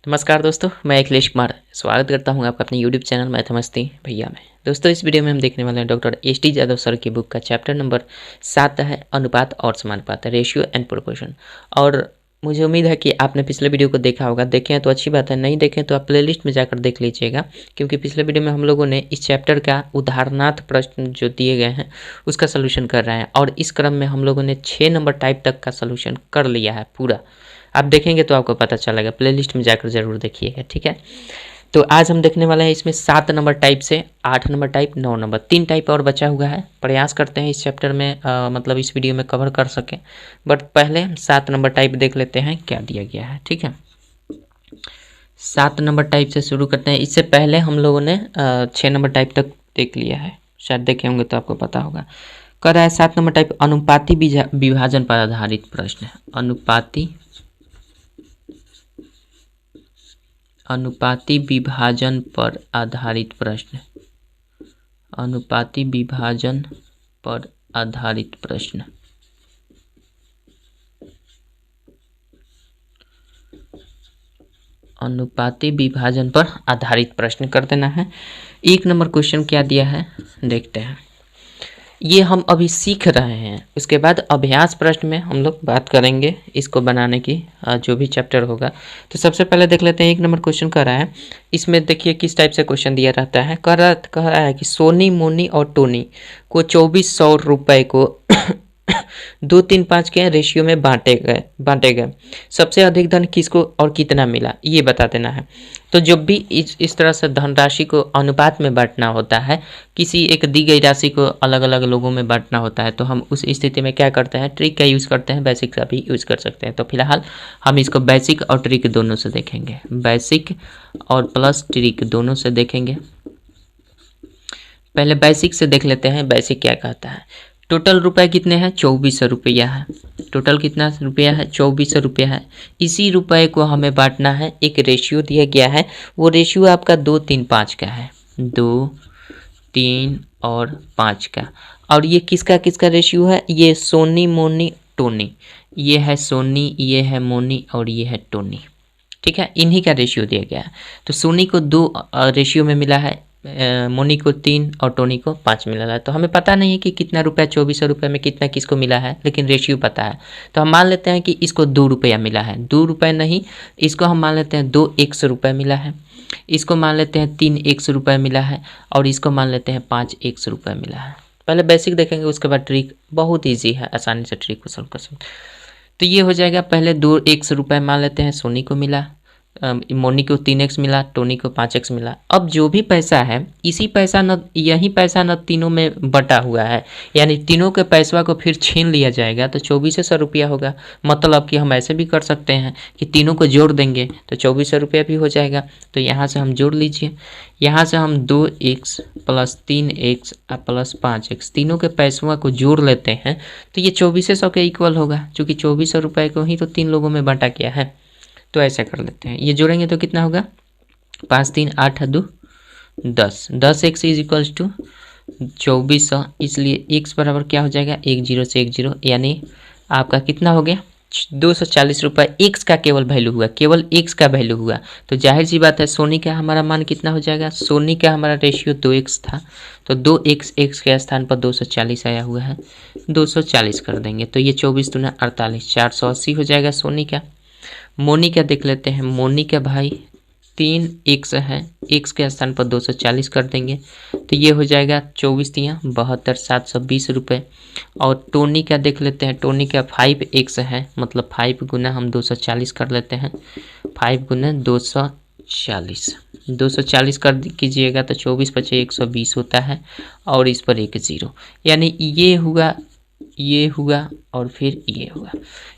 नमस्कार दोस्तों, मैं अखिलेश कुमार स्वागत करता हूं आपका अपने यूट्यूब चैनल मैथमस्ती भैया में। दोस्तों, इस वीडियो में हम देखने वाले हैं doctor S T Yadav sir की बुक का चैप्टर नंबर 7 है अनुपात और समानुपात, रेशियो एंड प्रोपोर्शन। और मुझे उम्मीद है कि आपने पिछले वीडियो को देखा होगा। देखें तो अच्छी बात है, नहीं देखें तो आप प्लेलिस्ट में जाकर देख लीजिएगा, क्योंकि पिछले वीडियो में हम लोगों ने इस चैप्टर का उदाहरणार्थ प्रश्न जो दिए गए हैं उसका सोल्यूशन कर रहे हैं। और इस क्रम में हम लोगों ने 6 नंबर टाइप तक का सोल्यूशन कर लिया है पूरा। आप देखेंगे तो आपको पता चलेगा, प्लेलिस्ट में जाकर ज़रूर देखिएगा, ठीक है। तो आज हम देखने वाले हैं इसमें 7 नंबर टाइप से 8 नंबर टाइप, 9 नंबर, 3 टाइप और बचा हुआ है। प्रयास करते हैं इस चैप्टर में मतलब इस वीडियो में कवर कर सकें, बट पहले 7 नंबर टाइप देख लेते हैं क्या दिया गया है, ठीक है। 7 नंबर टाइप से शुरू करते हैं। इससे पहले हम लोगों ने 6 नंबर टाइप तक देख लिया है, शायद देखे होंगे तो आपको पता होगा। कर रहा है 7 नंबर टाइप अनुपाती विभाजन पर आधारित प्रश्न है। अनुपाती विभाजन पर आधारित प्रश्न। अनुपाती विभाजन पर आधारित प्रश्न। अनुपाती विभाजन पर आधारित प्रश्न कर देना है। 1 नंबर क्वेश्चन क्या दिया है देखते हैं। ये हम अभी सीख रहे हैं, उसके बाद अभ्यास प्रश्न में हम लोग बात करेंगे इसको बनाने की, जो भी चैप्टर होगा। तो सबसे पहले देख लेते हैं 1 नंबर क्वेश्चन कर रहा है। इसमें देखिए किस टाइप से क्वेश्चन दिया रहता है। कह रहा है कि सोनी, मोनी और टोनी को 2400 रुपये को 2-3-5 के रेशियो में बांटे गए। सबसे अधिक धन किसको और कितना मिला, ये बता देना है। तो जब भी इस तरह से धनराशि को अनुपात में बांटना होता है, किसी एक दी गई राशि को अलग अलग लोगों में बांटना होता है, तो हम उस स्थिति में क्या करते हैं, ट्रिक का यूज़ करते हैं, बेसिक का भी यूज़ कर सकते हैं। तो फिलहाल हम इसको बेसिक और ट्रिक दोनों से देखेंगे, बेसिक और प्लस ट्रिक दोनों से देखेंगे। पहले बेसिक से देख लेते हैं, बेसिक क्या कहता है। टोटल रुपए कितने हैं, 2400 रुपया है। टोटल कितना रुपया है, 2400 रुपया है। इसी रुपए को हमें बांटना है, एक रेशियो दिया गया है, वो रेशियो आपका 2-3-5 का है, 2, 3 और 5 का। और ये किसका किसका रेशियो है, ये सोनी, मोनी, टोनी। ये है सोनी, ये है मोनी और ये है टोनी, ठीक है। इन्हीं का रेशियो दिया गया है। तो सोनी को 2 रेशियो में मिला है, मोनी को 3 और टोनी को 5 मिला है। तो हमें पता नहीं है कि कितना रुपया 2400 रुपये में कितना किसको मिला है, लेकिन रेशियो पता है। तो हम मान लेते हैं कि इसको 2 रुपया मिला है। 2 रुपये नहीं, इसको हम मान लेते हैं 2-100 रुपये मिला है। इसको मान लेते हैं 3-100 रुपये मिला है। और इसको मान लेते हैं 5-100 रुपये मिला है। पहले बेसिक देखेंगे, उसके बाद ट्रिक। बहुत ईजी है, आसानी से ट्रिक को सॉल्व कर सकते। तो ये हो जाएगा, पहले 2-100 रुपये मान लेते हैं, सोनी को मिला, मोनी को 3x मिला, टोनी को 5x मिला। अब जो भी पैसा है, इसी पैसा न यही पैसा न तीनों में बटा हुआ है, यानी तीनों के पैसवा को फिर छीन लिया जाएगा, तो 2400 रुपया होगा। मतलब कि हम ऐसे भी कर सकते हैं कि तीनों को जोड़ देंगे तो 2400 रुपया भी हो जाएगा। तो यहाँ से हम जोड़ लीजिए, यहाँ से हम 2x plus 3x plus 5x तीनों के पैसवा को जोड़ लेते हैं, तो ये 2400 के इक्वल होगा, चूँकि 2400 रुपये को ही तो 3 लोगों में बांटा गया है। तो ऐसा कर लेते हैं, ये जोड़ेंगे तो कितना होगा, 5 3 8 2 10, 10x इज इक्वल्स टू 2400। इसलिए x बराबर क्या हो जाएगा, 1 0 से 1 0, यानी आपका कितना हो गया, 240 रुपये। x का केवल वैल्यू हुआ, केवल x का वैल्यू हुआ। तो जाहिर सी बात है, सोनी का हमारा मान कितना हो जाएगा, सोनी का हमारा रेशियो 2x था, तो 2x x के स्थान पर 240 आया हुआ है, 240 कर देंगे। तो ये 24 दूना 48, 480 हो जाएगा सोनी का। मोनी का देख लेते हैं, मोनी का भाई 3x है, x के स्थान पर 240 कर देंगे, तो ये हो जाएगा 24 तियाँ 72, 720 रुपये। और टोनी का देख लेते हैं, टोनी का 5x है, मतलब 5 गुना हम 240 कर लेते हैं, 5 गुना 240 कर कीजिएगा तो 24 × 5 120 होता है, और इस पर एक 0, यानी ये हुआ और फिर ये हुआ,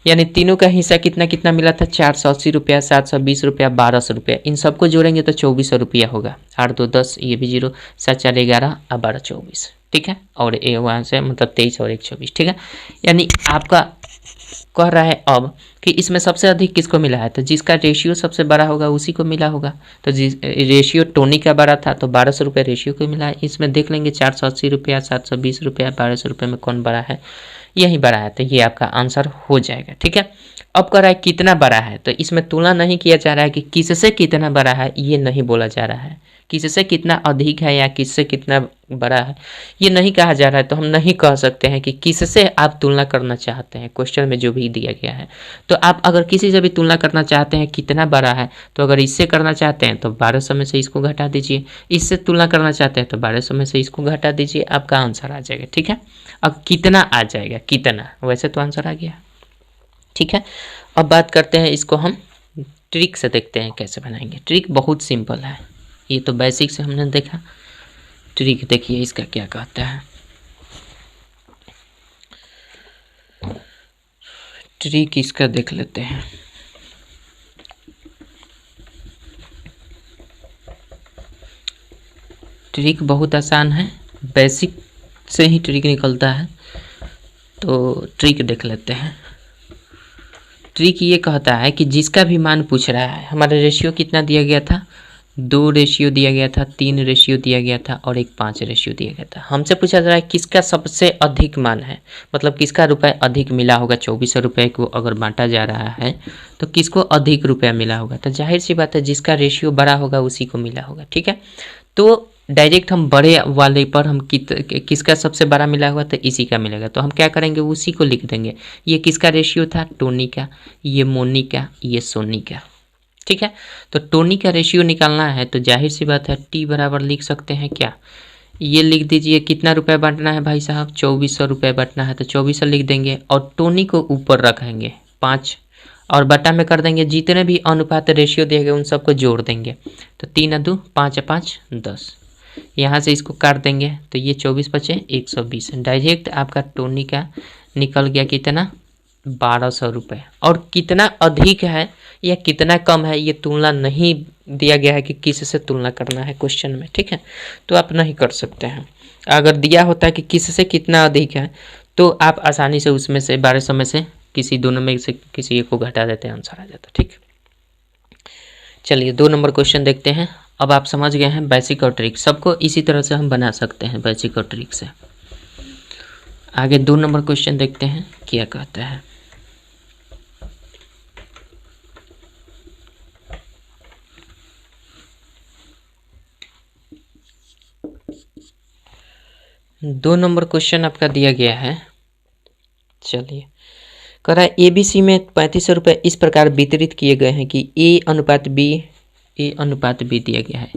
यानी तीनों का हिस्सा कितना कितना मिला था, 480 रुपया, 720 रुपया, 1200 रुपया। इन सबको जोड़ेंगे तो 2400 रुपया होगा। 8 2 10, ये भी 0, 7 4 11 और 12 24, ठीक है। और ये वहाँ से मतलब 23 और 1 24, ठीक है। यानी आपका कह रहा है अब कि इसमें सबसे अधिक किसको मिला है, तो जिसका रेशियो सबसे बड़ा होगा उसी को मिला होगा। तो जिस रेशियो टोनी का बड़ा था तो 1200 रुपये रेशियो को मिला है। इसमें देख लेंगे 480 रुपया, 720 रुपया, 1200 रुपये में कौन बड़ा है, यही बड़ा है। तो ये आपका आंसर हो जाएगा, ठीक है। अब कह रहा है कितना बड़ा है, तो इसमें तुलना नहीं किया जा रहा है कि किससे कितना बड़ा है, ये नहीं बोला जा रहा है। किससे कितना अधिक है या किससे कितना बड़ा है ये नहीं कहा जा रहा है। तो हम नहीं कह सकते हैं कि किससे आप तुलना करना चाहते हैं, क्वेश्चन में जो भी दिया गया है। तो आप अगर किसी से भी तुलना करना चाहते हैं कितना बड़ा है, तो अगर इससे करना चाहते हैं तो 1200 में से इसको घटा दीजिए, इससे तुलना करना चाहते हैं तो 1200 में से इसको घटा दीजिए, आपका आंसर आ जाएगा। ठीक है, अब कितना आ जाएगा, कितना, वैसे तो आंसर आ गया। ठीक है, अब बात करते हैं इसको हम ट्रिक से, देखते हैं कैसे बनाएंगे। ट्रिक बहुत सिंपल है, ये तो बेसिक से हमने देखा। ट्रिक देखिए इसका क्या कहता है। ट्रिक इसका देख लेते हैं। ट्रिक बहुत आसान है, बेसिक से ही ट्रिक निकलता है। तो ट्रिक देख लेते हैं। ट्रिक ये कहता है कि जिसका भी मान पूछ रहा है, हमारा रेशियो कितना दिया गया था, 2 रेशियो दिया गया था, 3 रेशियो दिया गया था और एक 5 रेशियो दिया गया था। हमसे पूछा जा रहा है किसका सबसे अधिक मान है, मतलब किसका रुपए अधिक मिला होगा। 2400 रुपये को अगर बांटा जा रहा है तो किसको अधिक रुपया मिला होगा, तो जाहिर सी बात है जिसका रेशियो बड़ा होगा उसी को मिला होगा। ठीक है, तो डायरेक्ट हम बड़े वाले पर हम किसका सबसे बड़ा मिला हुआ तो इसी का मिलेगा, तो हम क्या करेंगे उसी को लिख देंगे। ये किसका रेशियो था, टोनी का, ये मोनी का, ये सोनी का। ठीक है, तो टोनी का रेशियो निकालना है तो जाहिर सी बात है टी बराबर लिख सकते हैं क्या, ये लिख दीजिए। कितना रुपए बांटना है भाई साहब, 2400 रुपये बांटना है तो 2400 लिख देंगे और टोनी को ऊपर रखेंगे 5 और बटा में कर देंगे। जितने भी अनुपात रेशियो दिए गए उन सबको जोड़ देंगे, तो 3 2 5 5 10, यहाँ से इसको काट देंगे तो ये 24 बचे 120। डायरेक्ट आपका टोनी का निकल गया कितना, 1200 रुपये। और कितना अधिक है या कितना कम है ये तुलना नहीं दिया गया है कि किससे तुलना करना है क्वेश्चन में। ठीक है, तो आप नहीं कर सकते हैं। अगर दिया होता है कि किससे कितना अधिक है तो आप आसानी से उसमें से 1200 में से किसी दोनों में से किसी एक को घटा देते हैं, आंसर आ जाता। ठीक, चलिए 2 नंबर क्वेश्चन देखते हैं। अब आप समझ गए हैं बेसिक और ट्रिक, सबको इसी तरह से हम बना सकते हैं बेसिक और ट्रिक से। आगे 2 नंबर क्वेश्चन देखते हैं क्या कहता है। दो नंबर क्वेश्चन आपका दिया गया है। चलिए, कह रहा है एबीसी में 3500 रुपये इस प्रकार वितरित किए गए हैं कि ए अनुपात बी दिया गया है।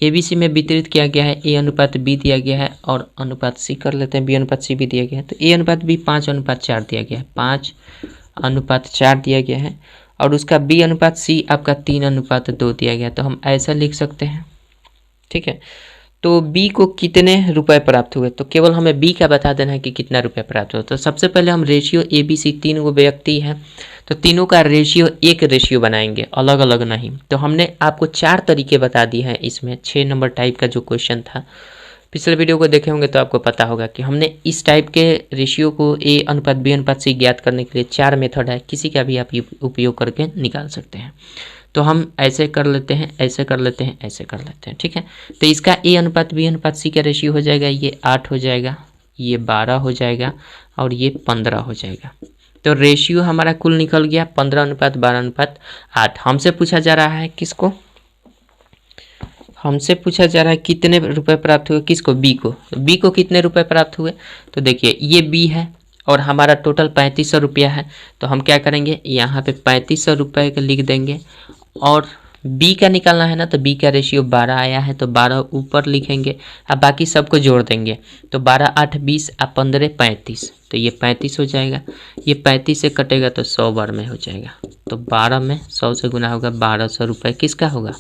एबीसी में वितरित किया गया है, ए अनुपात बी दिया गया है और अनुपात सी कर लेते हैं, बी अनुपात सी भी दिया गया है। तो ए अनुपात बी 5:4 दिया गया है, 5:4 दिया गया है और उसका बी अनुपात सी आपका 3:2 दिया गया है। तो हम ऐसा लिख सकते हैं। ठीक है, तो बी को कितने रुपए प्राप्त हुए, तो केवल हमें बी का बता देना है कि कितना रुपए प्राप्त हुआ। तो सबसे पहले हम रेशियो ए बी सी, 3 गो व्यक्ति हैं तो तीनों का रेशियो एक रेशियो बनाएंगे, अलग अलग नहीं। तो हमने आपको 4 तरीके बता दिए हैं इसमें। 6 नंबर टाइप का जो क्वेश्चन था, पिछले वीडियो को देखे होंगे तो आपको पता होगा कि हमने इस टाइप के रेशियो को ए अनुपात बी अनुपात सी ज्ञात करने के लिए 4 मेथड है, किसी का भी आप उपयोग करके निकाल सकते हैं। तो हम ऐसे कर लेते हैं, ऐसे कर लेते हैं, ऐसे कर लेते हैं। ठीक है, तो इसका ए अनुपात बी अनुपात सी का रेशियो हो जाएगा, ये 8 हो जाएगा, ये 12 हो जाएगा और ये 15 हो जाएगा। तो रेशियो हमारा कुल निकल गया 15:12:8। हमसे पूछा जा रहा है किसको, हमसे पूछा जा रहा है कितने रुपए प्राप्त हुए, किसको, बी को। बी को कितने रुपए प्राप्त हुए, तो देखिए ये बी है और हमारा टोटल 3500 रुपया है। तो हम क्या करेंगे, यहाँ पे 3500 रुपये का लिख देंगे और बी का निकालना है ना, तो बी का रेशियो 12 आया है तो 12 ऊपर लिखेंगे। अब बाकी सबको जोड़ देंगे तो 12 8 20 और 15 35, तो ये 35 हो जाएगा। ये 35 से कटेगा तो 100 बार में हो जाएगा, तो 12 में 100 से गुना होगा, 1200 रुपये किसका होगा,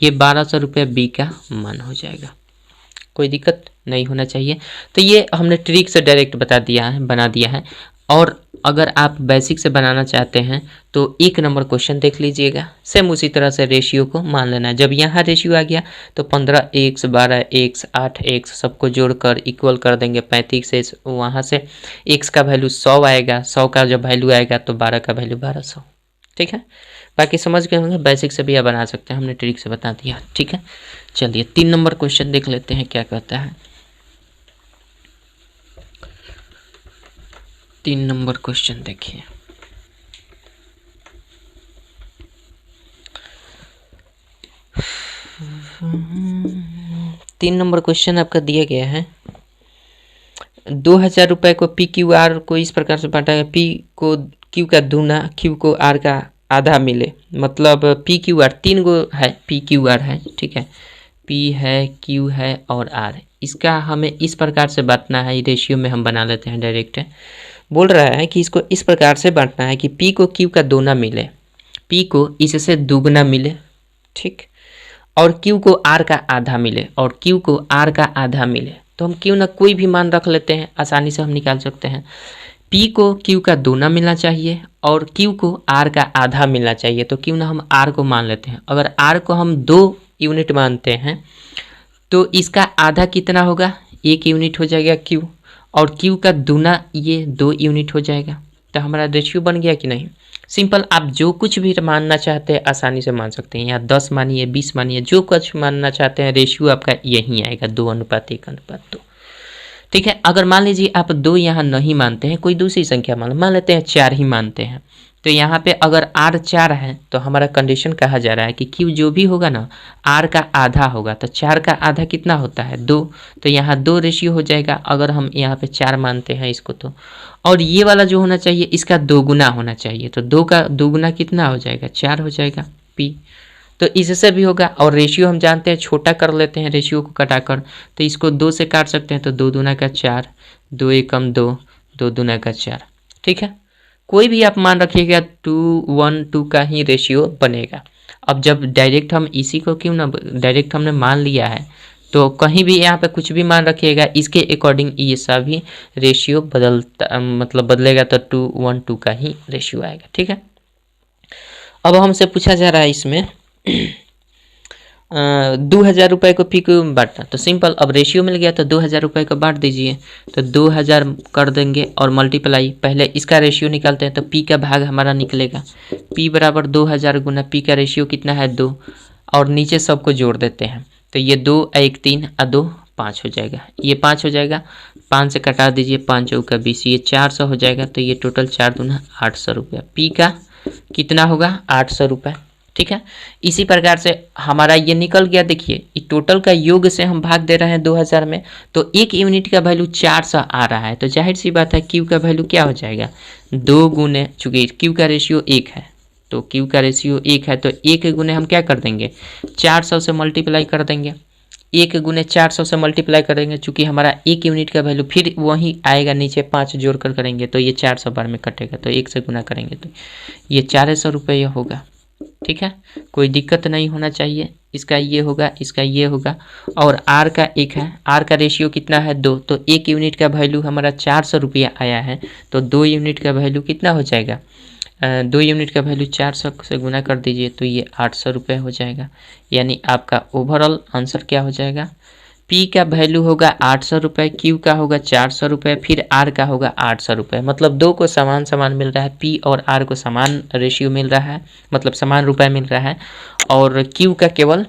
ये 1200 रुपये बी का मान हो जाएगा। कोई दिक्कत नहीं होना चाहिए। तो ये हमने ट्रिक से डायरेक्ट बता दिया है, बना दिया है। और अगर आप बेसिक से बनाना चाहते हैं तो 1 नंबर क्वेश्चन देख लीजिएगा, सेम उसी तरह से रेशियो को मान लेना है। जब यहाँ रेशियो आ गया तो 15x 12x 8x सबको जोड़कर इक्वल कर देंगे 35 से, वहाँ से x का वैल्यू 100 आएगा, 100 का जब वैल्यू आएगा तो 12 का वैल्यू 1200। ठीक है, बाकी समझ गए होंगे, बेसिक से भी आप बना सकते हैं, हमने ट्रिक से बता दिया। ठीक है, चलिए 3 नंबर क्वेश्चन देख लेते हैं क्या कहता है। 3 नंबर क्वेश्चन देखिए, 3 नंबर क्वेश्चन आपका दिया गया है। 2000 रुपये को पी क्यू आर को इस प्रकार से बांटा है, पी को क्यू का दूना, क्यू को आर का आधा मिले। मतलब पी क्यू आर 3 गो है, पी क्यू आर है, ठीक है, पी है, क्यू है और आर। इसका हमें इस प्रकार से बांटना है, रेशियो में हम बना लेते हैं डायरेक्ट। बोल रहा है कि इसको इस प्रकार से बांटना है कि पी को क्यू का दोना मिले, पी को इससे दुगना मिले, ठीक, और क्यू को आर का आधा मिले और क्यू को आर का आधा मिले। तो हम क्यों ना कोई भी मान रख लेते हैं, आसानी से हम निकाल सकते हैं। पी को क्यू का दोना मिलना चाहिए और क्यू को आर का आधा मिलना चाहिए। तो क्यों ना हम आर को मान लेते हैं। अगर आर को हम 2 यूनिट मानते हैं तो इसका आधा कितना होगा, 1 यूनिट हो जाएगा क्यू, और क्यू का दूना ये 2 यूनिट हो जाएगा। तो हमारा रेशियो बन गया कि नहीं। सिंपल, आप जो कुछ भी मानना चाहते हैं आसानी से मान सकते हैं। यहाँ 10 मानिए, 20 मानिए, जो कुछ मानना चाहते हैं, रेशियो आपका यही आएगा, 2:1:2। ठीक है। अगर मान लीजिए आप 2 यहाँ नहीं मानते हैं, कोई दूसरी संख्या मान लेते हैं 4 ही मानते हैं, तो यहाँ पे अगर आर 4 है तो हमारा कंडीशन कहा जा रहा है कि क्यू जो भी होगा ना आर का आधा होगा। तो 4 का आधा कितना होता है, 2। तो यहाँ 2 रेशियो हो जाएगा अगर हम यहाँ पे 4 मानते हैं इसको तो। और ये वाला जो होना चाहिए इसका 2 गुना होना चाहिए। तो 2 का 2 गुना कितना हो जाएगा, 4 हो जाएगा पी। तो इससे भी होगा। और रेशियो हम जानते हैं, छोटा कर लेते हैं रेशियो को कटाकर, तो इसको 2 से काट सकते हैं। तो 2 दूना का 4, 2 एकम 2, 2 दूना का 4। ठीक है। कोई भी आप मान रखिएगा 2:1:2 का ही रेशियो बनेगा। अब जब डायरेक्ट हम इसी को क्यों ना डायरेक्ट हमने मान लिया है, तो कहीं भी यहाँ पे कुछ भी मान रखिएगा, इसके अकॉर्डिंग ये सभी रेशियो बदलेगा। तो 2:1:2 का ही रेशियो आएगा। ठीक है। अब हमसे पूछा जा रहा है इसमें 2000 रुपये को पी को बांटना। तो सिंपल, अब रेशियो मिल गया तो 2000 रुपये को बांट दीजिए। तो 2000 कर देंगे और मल्टीप्लाई, पहले इसका रेशियो निकालते हैं। तो पी का भाग हमारा निकलेगा, पी बराबर 2000 गुना पी का रेशियो कितना है 2, और नीचे सबको जोड़ देते हैं। तो ये 2 1 3 और 2 5 हो जाएगा, ये 5 हो जाएगा, 5 से कटा दीजिए, 5 चौका 20, ये 400 हो जाएगा। तो ये टोटल 4 दूना 800 रुपया, पी का कितना होगा 800 रुपये। ठीक है। इसी प्रकार से हमारा ये निकल गया। देखिए इस टोटल का योग से हम भाग दे रहे हैं 2000 में, तो 1 यूनिट का वैल्यू 400 आ रहा है। तो जाहिर सी बात है क्यू का वैल्यू क्या हो जाएगा, 2 गुने, चूँकि क्यू का रेशियो 1 है, तो क्यू का रेशियो 1 है, तो 1 गुने हम क्या कर देंगे, 400 से मल्टीप्लाई कर देंगे। 1 गुने 400 से मल्टीप्लाई करेंगे, चूँकि हमारा 1 यूनिट का वैल्यू फिर वही आएगा, नीचे 5 जोड़ कर करेंगे तो ये 400 बार में कटेगा। तो 1 से गुना करेंगे तो ये 400 रुपये होगा। ठीक है। कोई दिक्कत नहीं होना चाहिए। इसका ये होगा, इसका ये होगा, और आर का 1 है, आर का रेशियो कितना है 2। तो 1 यूनिट का वैल्यू हमारा 400 रुपया आया है। तो 2 यूनिट का वैल्यू कितना हो जाएगा, 2 यूनिट का वैल्यू 400 से गुना कर दीजिए तो ये 800 रुपये हो जाएगा। यानी आपका ओवरऑल आंसर क्या हो जाएगा, पी का वैल्यू होगा 800 रुपये, क्यू का होगा 400 रुपये, फिर आर का होगा 800 रुपये। मतलब 2 को समान समान मिल रहा है, पी और आर को समान रेशियो मिल रहा है, मतलब समान रुपये मिल रहा है, और क्यू का केवल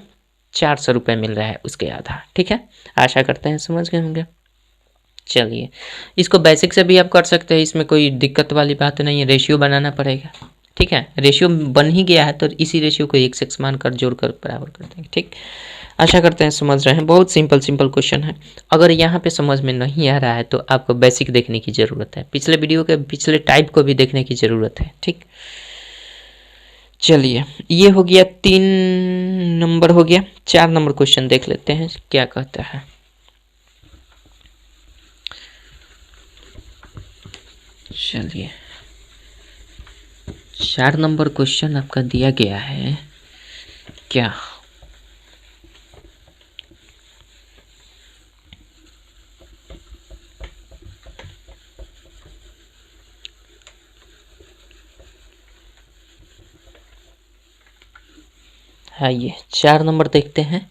400 रुपये मिल रहा है, उसके आधा। ठीक है। आशा करते हैं समझ गए होंगे। चलिए, इसको बेसिक से भी आप कर सकते हैं, इसमें कोई दिक्कत वाली बात नहीं है। रेशियो बनाना पड़ेगा। ठीक है। रेशियो बन ही गया है तो इसी रेशियो को 1 से मानकर जोड़कर बराबर कर देंगे। ठीक। आशा करते हैं समझ रहे हैं। बहुत सिंपल क्वेश्चन है। अगर यहाँ पे समझ में नहीं आ रहा है तो आपको बेसिक देखने की ज़रूरत है, पिछले वीडियो के पिछले टाइप को भी देखने की ज़रूरत है। ठीक। चलिए, ये हो गया 3 नंबर हो गया। 4 नंबर क्वेश्चन देख लेते हैं क्या कहता है। चलिए, 4 नंबर क्वेश्चन आपका दिया गया है क्या, हाँ ये 4 नंबर देखते हैं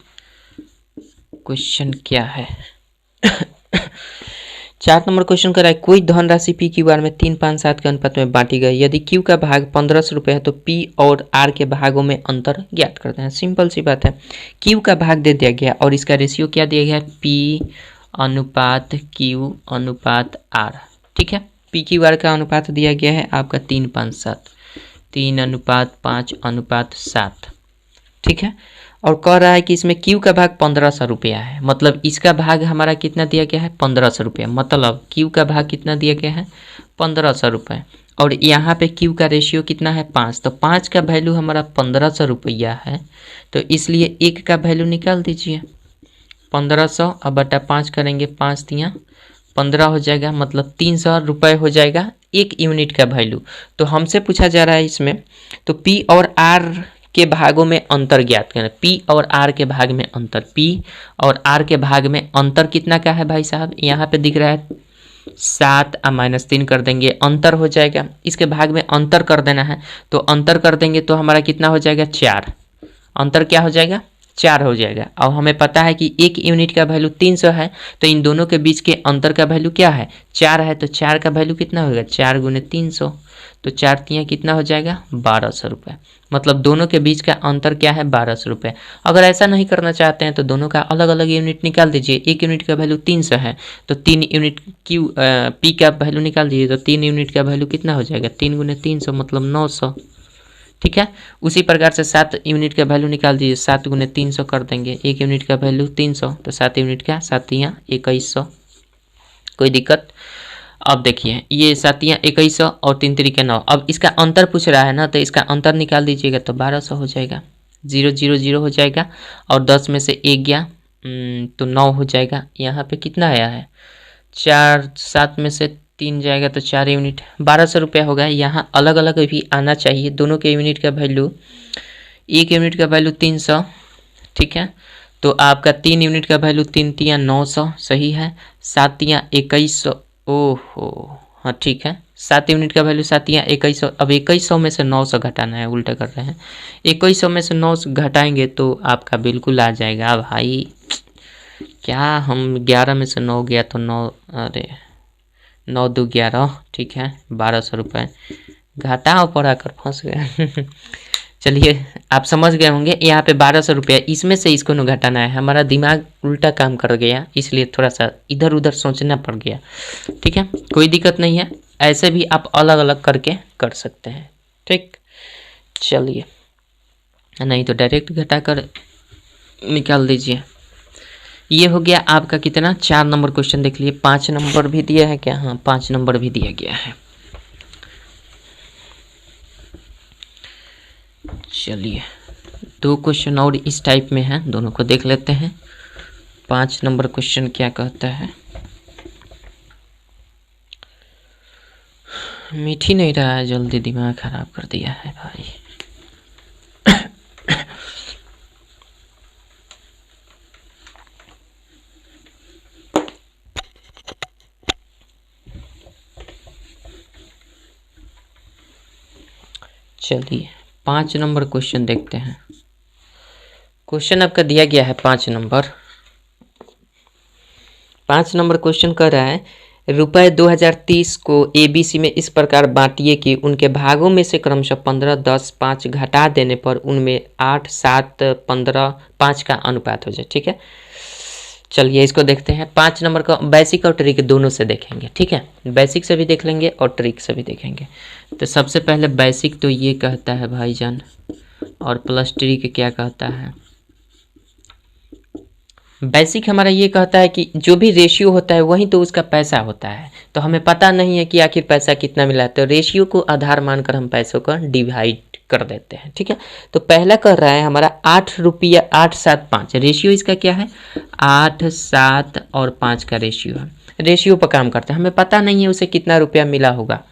क्वेश्चन क्या है। 4 नंबर क्वेश्चन कर रहा है, कोई धनराशि पी क्यू आर में 3, 5, 7 के अनुपात में बांटी गई। यदि क्यू का भाग 1500 रुपये है तो पी और आर के भागों में अंतर ज्ञात करते हैं। सिंपल सी बात है, क्यू का भाग दे दिया गया और इसका रेशियो क्या दिया गया है, पी अनुपात क्यू अनुपात आर। ठीक है। पी क्यू आर का अनुपात दिया गया है आपका 3, 5, 7, 3:5:7। ठीक है। और कह रहा है कि इसमें क्यू का भाग 1500 रुपया है, मतलब इसका भाग हमारा कितना दिया गया है 1500 रुपया, मतलब क्यू का भाग कितना दिया गया है 1500 रुपये। और यहाँ पे क्यू का रेशियो कितना है 5, तो 5 का वैल्यू हमारा 1500 रुपया है, तो इसलिए 1 का वैल्यू निकाल दीजिए 1500 अब बटा 5 करेंगे, 5 तियाँ 15 हो जाएगा, मतलब 300 रुपये हो जाएगा 1 यूनिट का वैल्यू। तो हमसे पूछा जा रहा है इसमें, तो पी और आर के भागों में अंतर ज्ञात करें। पी और आर के भाग में अंतर, पी और आर के भाग में अंतर कितना का है भाई साहब, यहाँ पे दिख रहा है 7 -3 कर देंगे, अंतर हो जाएगा। इसके भाग में अंतर कर देना है, तो अंतर कर देंगे तो हमारा कितना हो जाएगा 4, अंतर क्या हो जाएगा 4 हो जाएगा। और हमें पता है कि 1 यूनिट का वैल्यू 300 है, तो इन दोनों के बीच के अंतर का वैल्यू क्या है 4 है, तो 4 का वैल्यू कितना होगा 4 × 300, तो 4 तियाँ कितना हो जाएगा 1200 रुपये, मतलब दोनों के बीच का अंतर क्या है 1200 रुपये। अगर ऐसा नहीं करना चाहते हैं तो दोनों का अलग अलग यूनिट निकाल दीजिए। 1 यूनिट का वैल्यू 300 है, तो 3 यूनिट क्यू पी का वैल्यू निकाल दीजिए, तो 3 यूनिट का वैल्यू कितना हो जाएगा 3 × 300 मतलब 900, ठीक है। उसी प्रकार से 7 यूनिट का वैल्यू निकाल दीजिए, 7 × 300 कर देंगे, 1 यूनिट का वैल्यू 300, तो 7 यूनिट का 7 तियाँ 2100, कोई दिक्कत। अब देखिए ये 7 तियाँ 2100 और 3 तिरिके 9, अब इसका अंतर पूछ रहा है ना, तो इसका अंतर निकाल दीजिएगा तो 1200 हो जाएगा, 0 0 0 हो जाएगा, और 10 में से 1 गया तो 9 हो जाएगा। यहाँ पे कितना आया है 4, 7 में से 3 जाएगा तो 4 यूनिट 1200 रुपया होगा। यहाँ अलग अलग भी आना चाहिए, दोनों के यूनिट का वैल्यू, 1 यूनिट का वैल्यू 300, ठीक है, तो आपका 3 यूनिट का वैल्यू 3 तियाँ 900 सही है, 7 तियाँ 2100, ओहो हाँ ठीक है, 7 यूनिट का वैल्यू 7 तियाँ 2100। अब 2100 में से 900 घटाना है, उल्टा कर रहे हैं, 2100 में से 900 घटाएंगे तो आपका बिल्कुल आ जाएगा भाई, क्या हम 11 में से 9 गया तो 9, अरे 9 2 11, ठीक है 1200 रुपये, घाटा पड़ा कर फंस गए चलिए आप समझ गए होंगे, यहाँ पे 1200 रुपया, इसमें से इसको न घटाना है, हमारा दिमाग उल्टा काम कर गया, इसलिए थोड़ा सा इधर उधर सोचना पड़ गया, ठीक है, कोई दिक्कत नहीं है, ऐसे भी आप अलग अलग करके कर सकते हैं, ठीक। चलिए नहीं तो डायरेक्ट घटा कर निकाल दीजिए। ये हो गया आपका कितना 4 नंबर क्वेश्चन देख लिए। 5 नंबर भी दिया है क्या, हाँ 5 नंबर भी दिया गया है। चलिए 2 क्वेश्चन और इस टाइप में हैं, दोनों को देख लेते हैं। 5 नंबर क्वेश्चन क्या कहता है, मीठी नहीं रहा है, जल्दी दिमाग खराब कर दिया है भाई चलिए 5 नंबर क्वेश्चन देखते हैं। क्वेश्चन आपका दिया गया है 5 नंबर। 5 नंबर क्वेश्चन कर रहा है रुपये 2030 को ABC में इस प्रकार बांटिए कि उनके भागों में से क्रमशः 15, 10, 5 घटा देने पर उनमें 8, 7, 15, 5 का अनुपात हो जाए, ठीक है। चलिए इसको देखते हैं। 5 नंबर का बेसिक और ट्रिक दोनों से देखेंगे, ठीक है, बेसिक से भी देख लेंगे और ट्रिक से भी देखेंगे। तो सबसे पहले बेसिक तो ये कहता है भाईजान, और प्लस ट्रिक क्या कहता है। बेसिक हमारा ये कहता है कि जो भी रेशियो होता है वही तो उसका पैसा होता है, तो हमें पता नहीं है कि आखिर पैसा कितना मिला है, तो रेशियो को आधार मानकर हम पैसों का डिवाइड कर देते हैं, ठीक है। तो पहला कर रहा है हमारा 8 रुपया 8 7 5, रेशियो इसका क्या है 8 7 और 5 का रेशियो है। रेशियो पर काम करते हैं, हमें पता नहीं है उसे कितना रुपया मिला होगा,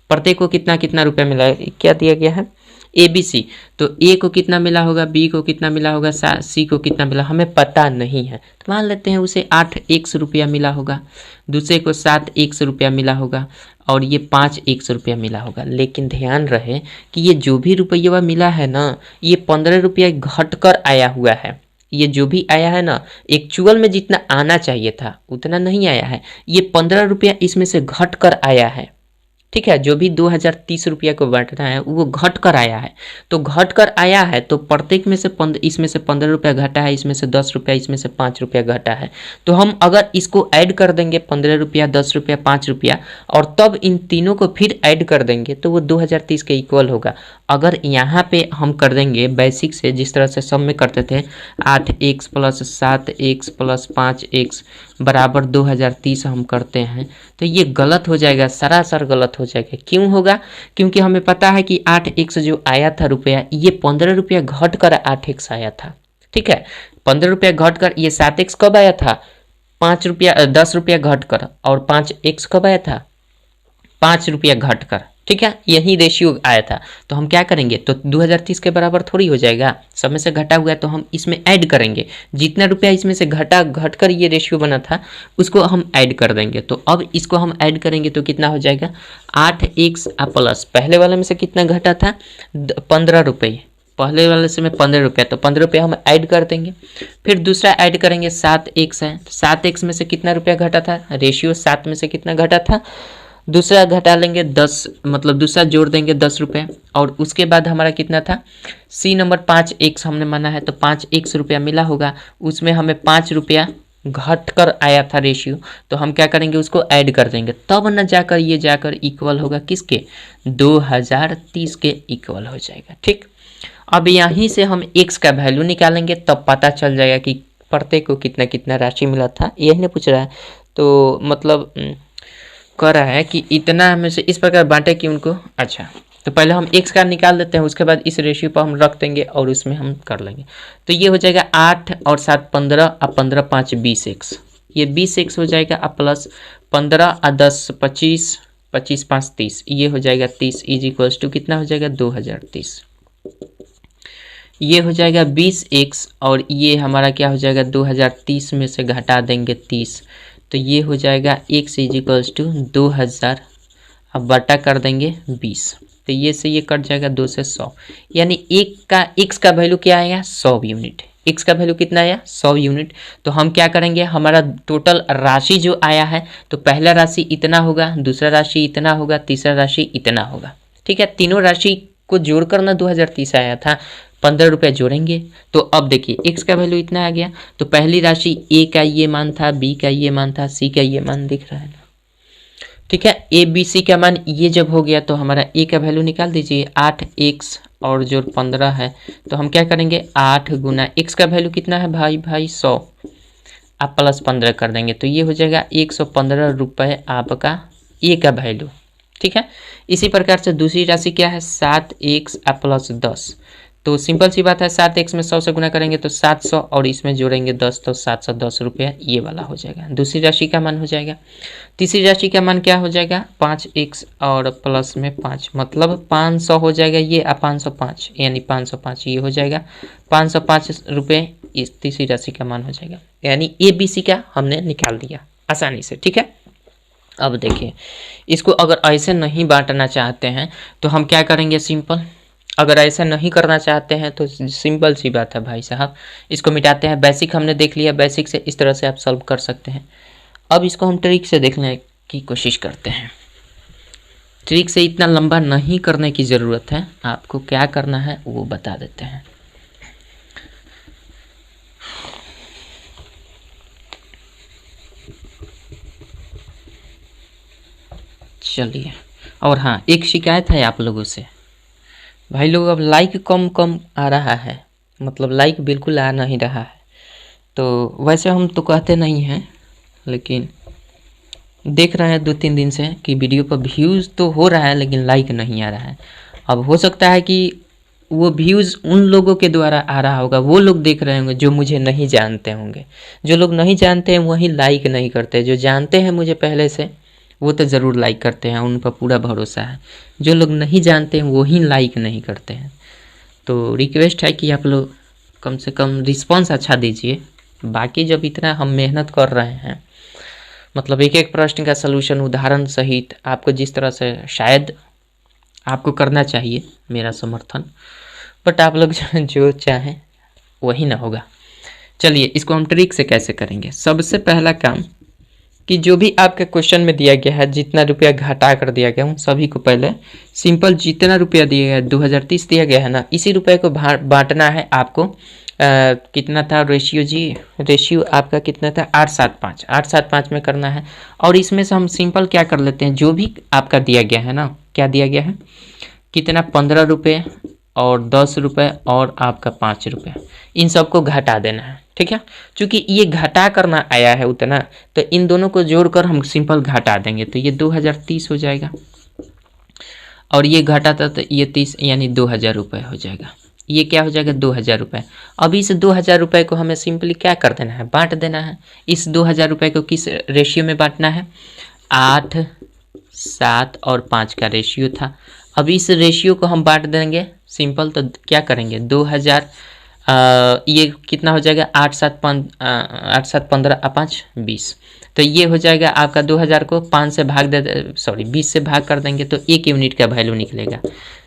प्रत्येक को कितना कितना रुपया मिला है, क्या दिया गया है ABC, तो A को कितना मिला होगा, B को कितना मिला होगा, C को कितना मिला, हमें पता नहीं है, तो मान लेते हैं उसे 8 100 रुपया मिला होगा, दूसरे को 7 100 रुपया मिला होगा, और ये 5 100 रुपया मिला होगा। लेकिन ध्यान रहे कि ये जो भी रुपया मिला है ना, ये 15 रुपया घट कर आया हुआ है, ये जो भी आया है ना एक्चुअल में जितना आना चाहिए था उतना नहीं आया है, ये 15 रुपया इसमें से घट कर आया है, ठीक है, जो भी 2030 रुपया को बांटना है वो घट कर आया है, तो घट कर आया है तो प्रत्येक में से इसमें से 15 रुपया घटा है, इसमें से 10 रुपया, इसमें से 5 रुपया घटा है। तो हम अगर इसको ऐड कर देंगे 15 रुपया, 10 रुपया, 5 रुपया, और तब इन तीनों को फिर ऐड कर देंगे तो वो 2030 के इक्वल होगा। अगर यहाँ पे हम कर देंगे बेसिक से, जिस तरह से सब में करते थे, 8x + 7x + 5x बराबर 2030 हम करते हैं, तो ये गलत हो जाएगा, सरासर गलत हो जाएगा। क्यों होगा? क्योंकि हमें पता है कि 8x जो आया था रुपया, ये 15 रुपया घट कर 8x आया था। ठीक है, 15 रुपया घट कर ये 7x कब आया था? 5 रुपया 10 रुपया घट कर, और 5x कब आया था? 5 रुपया घट कर। ठीक है, यही रेशियो आया था। तो हम क्या करेंगे, तो 2030 के बराबर थोड़ी हो जाएगा, सब में से घटा हुआ है तो हम इसमें ऐड करेंगे, जितना रुपया इसमें से घट कर ये रेशियो बना था उसको हम ऐड कर देंगे। तो अब इसको हम ऐड करेंगे तो कितना हो जाएगा? 8x प्लस पहले वाले में से कितना घटा था? 15 रुपये, पहले वाले से में 15 रुपया, तो 15 रुपया हम ऐड कर देंगे। फिर दूसरा ऐड करेंगे 7x है, 7x में से कितना रुपया घटा था? रेशियो 7 में से कितना घटा था? दूसरा घटा लेंगे 10, मतलब दूसरा जोड़ देंगे 10 रुपये, और उसके बाद हमारा कितना था? सी नंबर 5x हमने माना है, तो 5x रुपया मिला होगा, उसमें हमें 5 रुपया घट कर आया था रेशियो, तो हम क्या करेंगे, उसको ऐड कर देंगे, तब न जाकर ये जाकर इक्वल होगा किसके? 2030 के इक्वल हो जाएगा। ठीक, अब यहीं से हम x का वैल्यू निकालेंगे, तब पता चल जाएगा कि प्रत्येक को कितना कितना राशि मिला था। यही नहीं पूछ रहा है, तो मतलब कह रहा है कि इतना हमें से इस प्रकार बांटे कि उनको। अच्छा, तो पहले हम x का निकाल देते हैं, उसके बाद इस रेशियो पर हम रख देंगे और उसमें हम कर लेंगे। तो ये हो जाएगा 8 और 7 15, और 15 5 20x, ये 20x हो जाएगा, और प्लस 15 और 10 25, 25 5 30, ये हो जाएगा 30 इज इक्वल्स टू कितना हो जाएगा? 2030। ये हो जाएगा 20x, और ये हमारा क्या हो जाएगा? 2030 में से घटा देंगे 30, तो ये हो जाएगा x इज इक्वल्स टू 2000, अब बटा कर देंगे 20, तो ये से ये कट जाएगा 2 से 100, यानी x का वैल्यू क्या आएगा? 100 यूनिट। x का वैल्यू कितना आया? 100 यूनिट। तो हम क्या करेंगे, हमारा टोटल राशि जो आया है, तो पहला राशि इतना होगा, दूसरा राशि इतना होगा, तीसरा राशि इतना होगा। ठीक है, तीनों राशि को जोड़कर ना 2030 आया था, 15 रुपये जोड़ेंगे, तो अब देखिए x का वैल्यू इतना आ गया, तो पहली राशि a का ये मान था, b का ये मान था, c का ये मान दिख रहा है ना। ठीक है, a b c का मान ये जब हो गया तो हमारा a का वैल्यू निकाल दीजिए, 8x और जो 15 है, तो हम क्या करेंगे, 8 गुना x का वैल्यू कितना है भाई 100, आप प्लस 15 कर देंगे, तो ये हो जाएगा 115 रुपये आपका a का वैल्यू। ठीक है, इसी प्रकार से दूसरी राशि क्या है? 7x प्लस 10, तो सिंपल सी बात है, 7x में 100 से गुना करेंगे तो 700, और इसमें जोड़ेंगे 10 तो 710 रुपया ये वाला हो जाएगा, दूसरी राशि का मान हो जाएगा। तीसरी राशि का मान क्या हो जाएगा? 5x और प्लस में 5, मतलब 500 हो जाएगा ये, और 505, यानी 505 ये हो जाएगा, 505 रुपये इस तीसरी राशि का मान हो जाएगा, यानी ABC का हमने निकाल दिया आसानी से। ठीक है, अब देखिए, इसको अगर ऐसे नहीं बांटना चाहते हैं तो हम क्या करेंगे, सिंपल, अगर ऐसा नहीं करना चाहते हैं तो सिंपल सी बात है भाई साहब, इसको मिटाते हैं। बेसिक हमने देख लिया, बेसिक से इस तरह से आप सॉल्व कर सकते हैं। अब इसको हम ट्रिक से देखने की कोशिश करते हैं। ट्रिक से इतना लंबा नहीं करने की ज़रूरत है, आपको क्या करना है वो बता देते हैं। चलिए, और हाँ, एक शिकायत है आप लोगों से, भाई लोग अब लाइक कम कम आ रहा है, मतलब लाइक बिल्कुल आ नहीं रहा है। तो वैसे हम तो कहते नहीं हैं, लेकिन देख रहे हैं 2-3 दिन से कि वीडियो पर व्यूज़ तो हो रहा है लेकिन लाइक नहीं आ रहा है। अब हो सकता है कि वो व्यूज़ उन लोगों के द्वारा आ रहा होगा, वो लोग देख रहे होंगे जो मुझे नहीं जानते होंगे। जो लोग नहीं जानते हैं वही लाइक नहीं करते, जो जानते हैं मुझे पहले से वो तो ज़रूर लाइक करते हैं, उन पर पूरा भरोसा है। जो लोग नहीं जानते हैं वही लाइक नहीं करते हैं। तो रिक्वेस्ट है कि आप लोग कम से कम रिस्पॉन्स अच्छा दीजिए। बाकी जब इतना हम मेहनत कर रहे हैं, मतलब एक एक प्रश्न का सलूशन उदाहरण सहित आपको जिस तरह से शायद आपको करना चाहिए, मेरा समर्थन, बट आप लोग जो चाहें वही ना होगा। चलिए, इसको हम ट्रिक से कैसे करेंगे। सबसे पहला काम, कि जो भी आपके क्वेश्चन में दिया गया है जितना रुपया घटा कर दिया गया, उन सभी को पहले सिंपल जितना रुपया दिया गया है 2030 दिया गया है ना, इसी रुपये को बांटना है आपको। कितना था रेशियो जी, रेशियो आपका कितना था 875, 875 में करना है। और इसमें से हम सिंपल क्या कर लेते हैं, जो भी आपका दिया गया है ना, क्या दिया गया है, कितना 15 रुपये और 10 रुपये और आपका 5 रुपये, इन सबको घटा देना है। ठीक है, चूंकि ये घटा करना आया है उतना, तो इन दोनों को जोड़कर हम सिंपल घटा देंगे, तो ये 2030 हो जाएगा। और ये घटा था तो ये 30 यानी 2000 रुपये हो जाएगा। ये क्या हो जाएगा 2000 रुपये। अब इस 2000 रुपये को हमें सिंपली क्या कर देना है, बांट देना है। इस 2000 रुपये को किस रेशियो में बांटना है, 8, 7 और 5 का रेशियो था। अब इस रेशियो को हम बांट देंगे सिंपल, तो क्या करेंगे 2000, ये कितना हो जाएगा 8 7 15 5 20, तो ये हो जाएगा आपका 2000 को 5 से भाग दे, सॉरी 20 से भाग कर देंगे तो 1 यूनिट का वैल्यू निकलेगा।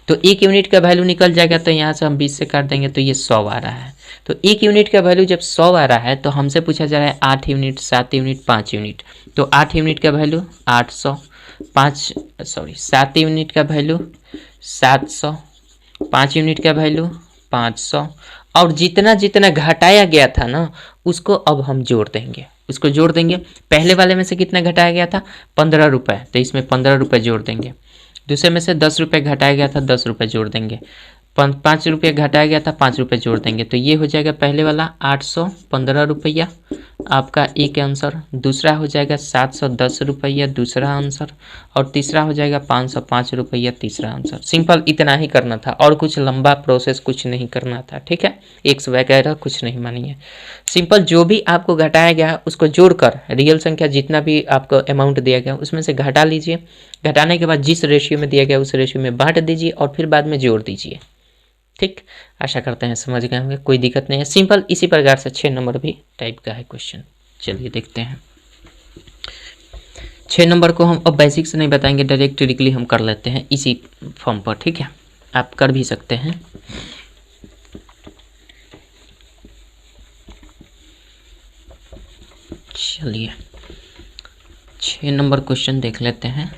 तो 1 यूनिट का वैल्यू निकल जाएगा, तो यहाँ से हम 20 से काट देंगे तो ये 100 आ रहा है। तो 1 यूनिट का वैल्यू जब 100 आ रहा है तो हमसे पूछा जा रहा है 8 यूनिट, 7 यूनिट, 5 यूनिट। तो 8 यूनिट का वैल्यू 800, 7 यूनिट का वैल्यू 700, 5 यूनिट का वैल्यू 500, और जितना जितना घटाया गया था ना उसको अब हम जोड़ देंगे, उसको जोड़ देंगे। पहले वाले में से कितना घटाया गया था 15 रुपये, तो इसमें 15 रुपये जोड़ देंगे। दूसरे में से 10 रुपये घटाया गया था, 10 रुपये जोड़ देंगे। 5 रुपये घटाया गया था, 5 रुपये जोड़ देंगे। तो ये हो जाएगा पहले वाला 815 रुपया आपका एक आंसर, दूसरा हो जाएगा 710 रुपया दूसरा आंसर, और तीसरा हो जाएगा 505 रुपया तीसरा आंसर। सिंपल इतना ही करना था, और कुछ लंबा प्रोसेस कुछ नहीं करना था। ठीक है, एक्स वगैरह कुछ नहीं मानिए, सिंपल जो भी आपको घटाया गया उसको जोड़कर रियल संख्या जितना भी आपको अमाउंट दिया गया उसमें से घटा लीजिए। घटाने के बाद जिस रेशियो में दिया गया उस रेशियो में बांट दीजिए और फिर बाद में जोड़ दीजिए। ठीक, आशा करते हैं समझ गए होंगे, कोई दिक्कत नहीं है। सिंपल इसी प्रकार से 6 नंबर भी टाइप का है क्वेश्चन। चलिए देखते हैं 6 नंबर को हम अब बेसिक से नहीं बताएंगे, डायरेक्टली हम कर लेते हैं इसी फॉर्म पर। ठीक है, आप कर भी सकते हैं। चलिए 6 नंबर क्वेश्चन देख लेते हैं।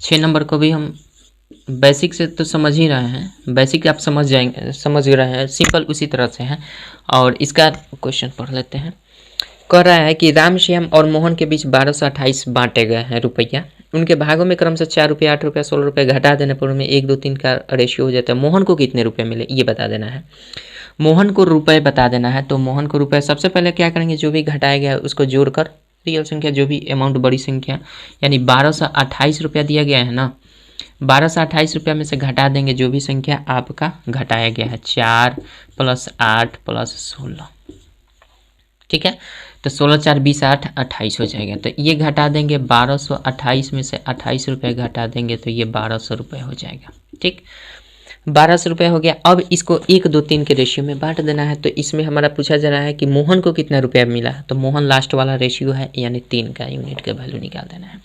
6 नंबर को भी हम बेसिक से तो समझ ही रहे हैं, बेसिक आप समझ जाएंगे, समझ रहे हैं, सिंपल उसी तरह से है। और इसका क्वेश्चन पढ़ लेते हैं। कह रहा है कि राम, श्याम और मोहन के बीच 1228 बांटे गए हैं रुपया। उनके भागों में क्रम से 4 रुपये, 8 रुपये, 16 रुपये घटा देने पर उनमें 1 2 3 का रेशियो हो जाता है। मोहन को कितने रुपये मिले ये बता देना है। मोहन को रुपये बता देना है। तो मोहन को रुपये, सबसे पहले क्या करेंगे, जो भी घटाया गया है उसको जोड़कर रियल संख्या, जो भी अमाउंट बड़ी संख्या, यानी 1228 रुपया दिया गया है ना, 1228 रुपया में से घटा देंगे जो भी संख्या आपका घटाया गया है, 4 + 8 + 16। ठीक है, तो 16 4 20 8 28 हो जाएगा। तो ये घटा देंगे 1228 में से 28 रुपये घटा देंगे तो ये 1200 रुपये हो जाएगा। ठीक, 1200 रुपये हो गया। अब इसको 1 2 3 के रेशियो में बांट देना है। तो इसमें हमारा पूछा जा रहा है कि मोहन को कितना रुपया मिला, तो मोहन लास्ट वाला रेशियो है यानी 3 का यूनिट का वैल्यू निकाल देना है।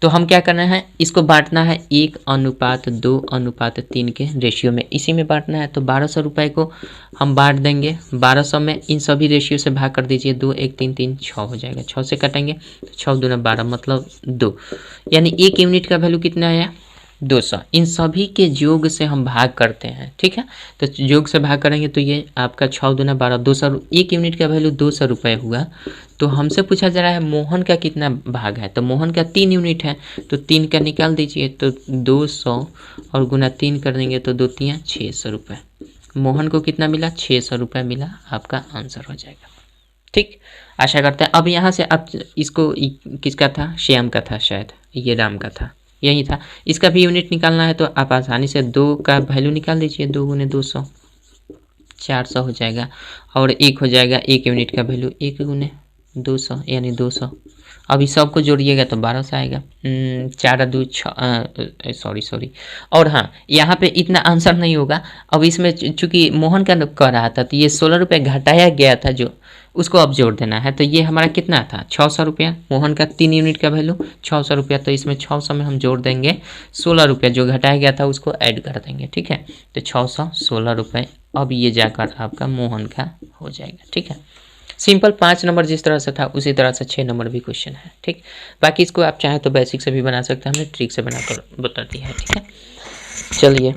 तो हम क्या करना है, इसको बांटना है 1:2:3 के रेशियो में, इसी में बांटना है। तो 1200 रुपये को हम बांट देंगे 1200 में, इन सभी रेशियो से भाग कर दीजिए, 2 1 3 3 6 हो जाएगा, 6 से कटेंगे तो 6 दूना 12 मतलब 2, यानी 1 यूनिट का वैल्यू कितना आया 200। इन सभी के योग से हम भाग करते हैं। ठीक है, तो योग से भाग करेंगे तो ये आपका 6 दूना 12, 200, 1 यूनिट का वैल्यू 200 रुपये हुआ। तो हमसे पूछा जा रहा है मोहन का कितना भाग है, तो मोहन का 3 यूनिट है, तो 3 का निकाल दीजिए, तो 200 और गुना 3 कर देंगे तो 2 3 600 रुपये। मोहन को कितना मिला 600 रुपये मिला, आपका आंसर हो जाएगा। ठीक, आशा करते हैं। अब यहाँ से आप इसको किसका था, श्याम का था शायद, ये राम का था, यही था। इसका भी यूनिट निकालना है तो आप आसानी से 2 का वैल्यू निकाल दीजिए, 2 गुने 200 400 हो जाएगा, और 1 हो जाएगा 1 यूनिट का वैल्यू, 1 गुने 200 यानी 200। अभी सबको जोड़िएगा तो 1200 आएगा। 4 2 6 सॉरी। और हाँ, यहाँ पे इतना आंसर नहीं होगा। अब इसमें चूंकि मोहन का कह रहा था तो ये 16 रुपये घटाया गया था जो, उसको अब जोड़ देना है। तो ये हमारा कितना था 600 रुपया, मोहन का 3 यूनिट का वैल्यू 600 रुपया, तो इसमें 600 में हम जोड़ देंगे 16 रुपया जो घटाया गया था उसको ऐड कर देंगे। ठीक है, तो 616 रुपये अब ये जाकर आपका मोहन का हो जाएगा। ठीक है, सिंपल 5 नंबर जिस तरह से था उसी तरह से 6 नंबर भी क्वेश्चन है। ठीक, बाकी इसको आप चाहें तो बेसिक से भी बना सकते हैं, हमने ट्रिक से बनाकर बता दी है। ठीक है, चलिए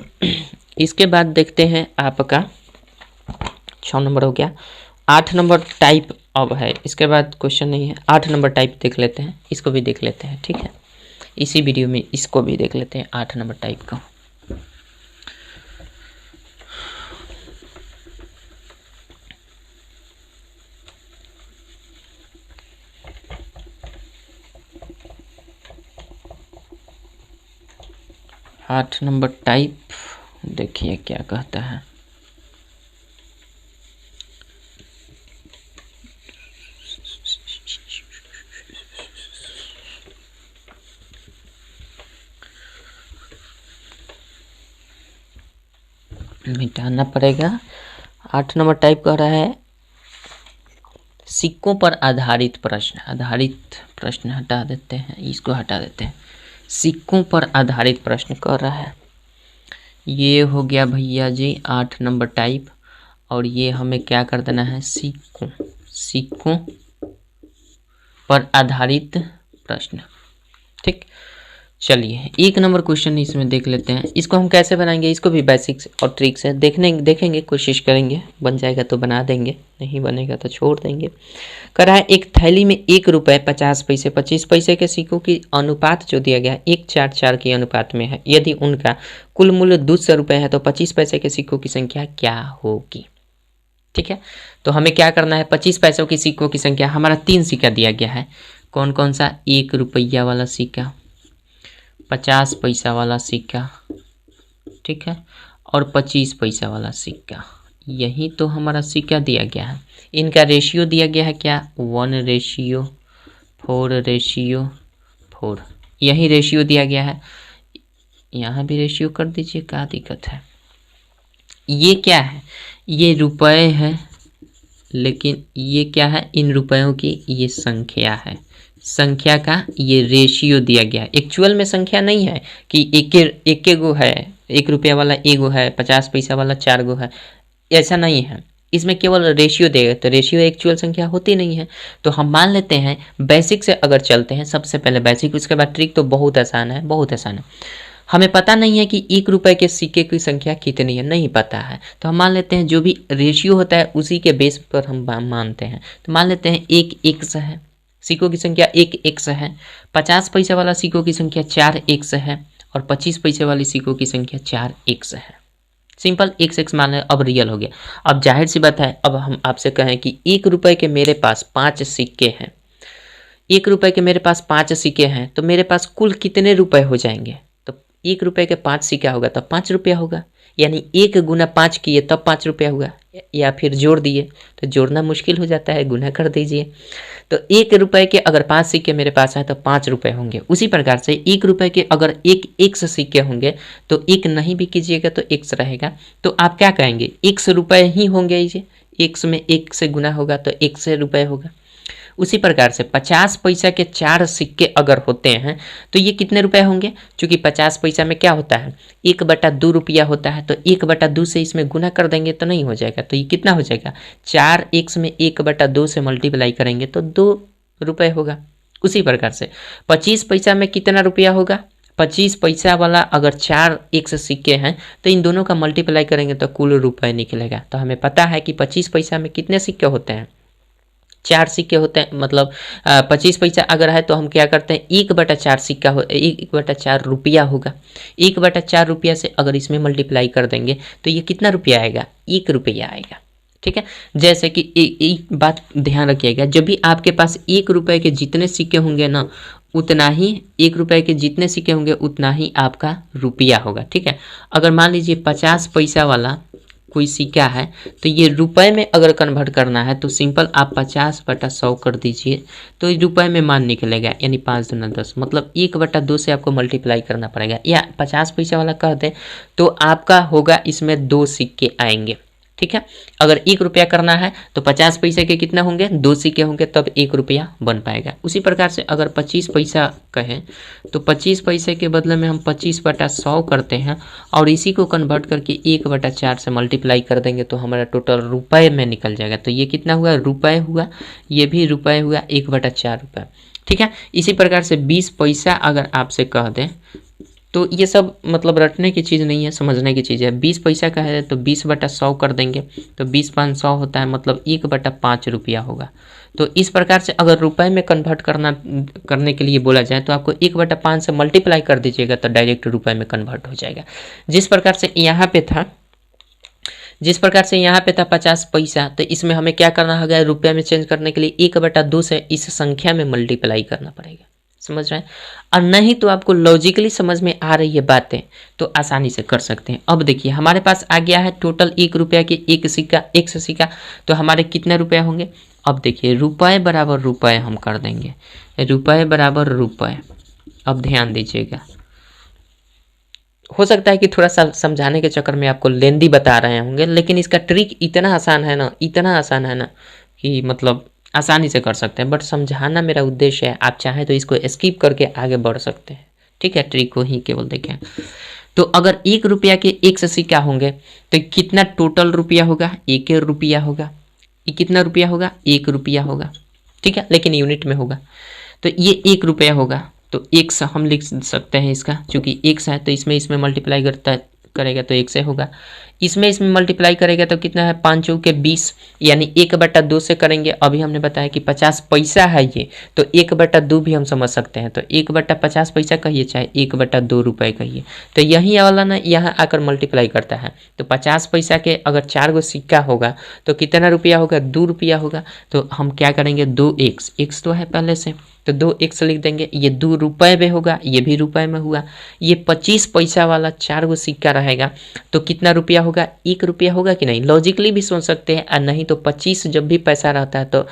इसके बाद देखते हैं आपका 6 नंबर हो गया। 8 नंबर टाइप अब है, इसके बाद क्वेश्चन नहीं है। 8 नंबर टाइप देख लेते हैं, इसको भी देख लेते हैं। ठीक है, इसी वीडियो में इसको भी देख लेते हैं 8 नंबर टाइप का। आठ नंबर टाइप देखिए क्या कहता है। मिटाना पड़ेगा। 8 नंबर टाइप कह रहा है सिक्कों पर आधारित प्रश्न। आधारित प्रश्न हटा देते हैं, इसको हटा देते हैं। सिक्कों पर आधारित प्रश्न कर रहा है। ये हो गया भैया जी 8 नंबर टाइप, और ये हमें क्या कर देना है, सिक्कों पर आधारित प्रश्न। ठीक, चलिए 1 नंबर क्वेश्चन इसमें देख लेते हैं। इसको हम कैसे बनाएंगे, इसको भी बेसिक्स और ट्रिक से देखेंगे, कोशिश करेंगे। बन जाएगा तो बना देंगे, नहीं बनेगा तो छोड़ देंगे। कह रहा है एक थैली में 1 रुपये 50 पैसे 25 पैसे के सिक्कों की अनुपात जो दिया गया है 1:4 के अनुपात में है। यदि उनका कुल मूल्य 200 रुपये है तो 25 पैसे के सिक्कों की संख्या क्या होगी। ठीक है, तो हमें क्या करना है, 25 पैसों की सिक्कों की संख्या, हमारा 3 सिक्का दिया गया है। कौन कौन सा, 1 रुपया वाला सिक्का, 50 पैसा वाला सिक्का, ठीक है, और 25 पैसा वाला सिक्का। यही तो हमारा सिक्का दिया गया है। इनका रेशियो दिया गया है क्या, 1:4:4। यही रेशियो दिया गया है, यहाँ भी रेशियो कर दीजिए, क्या दिक्कत है। ये क्या है, ये रुपए है, लेकिन ये क्या है, इन रुपयों की ये संख्या है। संख्या का ये रेशियो दिया गया है। एक्चुअल में संख्या नहीं है कि एक गो है, 1 रुपया वाला एगो है, 50 पैसा वाला 4 गो है, ऐसा नहीं है। इसमें केवल रेशियो देगा, तो रेशियो एक्चुअल संख्या होती नहीं है। तो हम मान लेते हैं बेसिक से अगर चलते हैं, सबसे पहले बेसिक, उसके बाद ट्रिक। तो बहुत आसान है, बहुत आसान है। हमें पता नहीं है कि 1 रुपये के सिक्के की संख्या कितनी है, नहीं पता है। तो हम मान लेते हैं जो भी रेशियो होता है उसी के बेस पर हम मानते हैं। तो मान लेते हैं 1 1 है, सिक्कों की संख्या 1 1 है। 50 पैसे वाला सिक्कों की संख्या 4 1 है, और 25 पैसे वाली सिक्कों की संख्या 4 1 है। सिंपल 1 से 1 मान लें, अब रियल हो गया। अब जाहिर सी बात है, अब हम आपसे कहें कि 1 रुपये के मेरे पास 5 सिक्के हैं, 1 रुपये के मेरे पास 5 सिक्के हैं, तो मेरे पास कुल कितने रुपए हो जाएंगे। तो 1 रुपये के 5 सिक्का होगा तब 5 रुपया होगा, यानी 1 गुना 5 किए तब 5 रुपया हुआ, या फिर जोड़ दिए तो जोड़ना मुश्किल हो जाता है, गुना कर दीजिए। तो 1 रुपये के अगर 5 सिक्के मेरे पास हैं तो 5 रुपये होंगे। उसी प्रकार से 1 रुपये के अगर 1 सिक्के होंगे तो 1 नहीं भी कीजिएगा तो 1 रहेगा। तो आप क्या कहेंगे, 1 रुपये ही होंगे। ये 1 में 1 से गुना होगा तो 1 रुपये होगा। उसी प्रकार से 50 पैसा के 4 सिक्के अगर होते हैं तो ये कितने रुपए होंगे। चूंकि 50 पैसा में क्या होता है, 1/2 रुपया होता है, तो 1/2 से इसमें गुना कर देंगे तो नहीं हो जाएगा। तो ये कितना हो जाएगा, 4 1 में 1/2 से मल्टीप्लाई करेंगे तो 2 रुपये होगा। उसी प्रकार से 25 पैसा में कितना रुपया होगा, 25 पैसा वाला अगर 4 1 सिक्के हैं तो इन दोनों का मल्टीप्लाई करेंगे तो कुल रुपये निकलेगा। तो हमें पता है कि 25 पैसा में कितने सिक्के होते हैं, 4 सिक्के होते हैं। मतलब 25 पैसा अगर है तो हम क्या करते हैं, 1/4 सिक्का हो, 1/4 रुपया होगा। 1/4 रुपया से अगर इसमें मल्टीप्लाई कर देंगे तो ये कितना रुपया आएगा, 1 रुपया आएगा। ठीक है, जैसे कि एक बात ध्यान रखिएगा, जब भी आपके पास 1 रुपये के जितने सिक्के होंगे ना, उतना ही 1 रुपये के जितने सिक्के होंगे उतना ही आपका रुपया होगा। ठीक है, अगर मान लीजिए 50 पैसा वाला कोई सिक्का है तो ये रुपए में अगर कन्वर्ट करना है तो सिंपल आप 50/100 कर दीजिए तो रुपए में मान निकलेगा, यानी 5 दूना 10, मतलब 1/2 से आपको मल्टीप्लाई करना पड़ेगा। या 50 पैसा वाला कर दें तो आपका होगा इसमें 2 सिक्के आएंगे। ठीक है। अगर 1 रुपया करना है तो 50 पैसे के कितना होंगे, 2 सिक्के होंगे तब 1 रुपया बन पाएगा। उसी प्रकार से अगर 25 पैसा कहें तो 25 पैसे के बदले में हम 25/100 करते हैं और इसी को कन्वर्ट करके 1/4 से मल्टीप्लाई कर देंगे तो हमारा टोटल रुपए में निकल जाएगा। तो ये कितना हुआ, रुपए हुआ, ये भी रुपए हुआ, 1/4 रुपये, ठीक है। इसी प्रकार से 20 पैसा अगर आपसे कह दें तो ये सब मतलब रटने की चीज़ नहीं है, समझने की चीज़ है। 20 पैसा का है तो 20/100 कर देंगे तो 20×500 होता है, मतलब 1/5 रुपया होगा। तो इस प्रकार से अगर रुपए में कन्वर्ट करने के लिए बोला जाए तो आपको 1/5 से मल्टीप्लाई कर दीजिएगा तो डायरेक्ट रुपए में कन्वर्ट हो जाएगा। जिस प्रकार से यहाँ पे था 50 पैसा, तो इसमें हमें क्या करना होगा, रुपये में चेंज करने के लिए 1/2 से इस संख्या में मल्टीप्लाई करना पड़ेगा। समझ रहे हैं? और नहीं तो आपको लॉजिकली समझ में आ रही है बातें तो आसानी से कर सकते हैं। अब देखिए हमारे पास आ गया है टोटल 1 रुपया के 1 सिक्का, 1 सिक्का, तो हमारे कितने रुपए होंगे। अब देखिए रुपए बराबर रुपए हम कर देंगे, रुपए बराबर रुपए। अब ध्यान दीजिएगा, हो सकता है कि थोड़ा सा समझाने के चक्कर में आपको लेंदी बता रहे होंगे, लेकिन इसका ट्रिक इतना आसान है ना, इतना आसान है ना कि मतलब आसानी से कर सकते हैं। बट समझाना मेरा उद्देश्य है, आप चाहें तो इसको स्किप करके आगे बढ़ सकते हैं, ठीक है। ट्रिक को ही केवल देखें। तो अगर 1 रुपया के 1 सिक्का होंगे तो कितना टोटल रुपया होगा, 1 रुपया होगा। ये कितना रुपया होगा, 1 रुपया होगा, ठीक है, लेकिन यूनिट में होगा। तो ये 1 रुपया होगा तो 1 से हम लिख सकते हैं इसका, चूंकि 1 से है तो इसमें मल्टीप्लाई करेगा तो 1 से होगा। इसमें मल्टीप्लाई करेगा तो कितना है, 5 चौके 20, यानी 1/2 से करेंगे। अभी हमने बताया कि 50 पैसा है ये, तो 1/2 भी हम समझ सकते हैं। तो 1/50 पैसा कहिए चाहे 1/2 रुपये कहिए, तो यही वाला ना यहाँ आकर मल्टीप्लाई करता है। तो 50 पैसा के अगर 4 गो सिक्का होगा तो कितना रुपया होगा, 2 रुपया होगा। तो हम क्या करेंगे, 2x, x तो है पहले से, तो 2x लिख देंगे। ये 2 रुपये में होगा, ये भी रुपये में हुआ। ये 25 पैसा वाला 4 गो सिक्का रहेगा तो कितना रुपया होगा, 1 रुपया होगा कि नहीं। लॉजिकली भी सोच सकते हैं, और नहीं तो 25 जब भी पैसा रहता है तो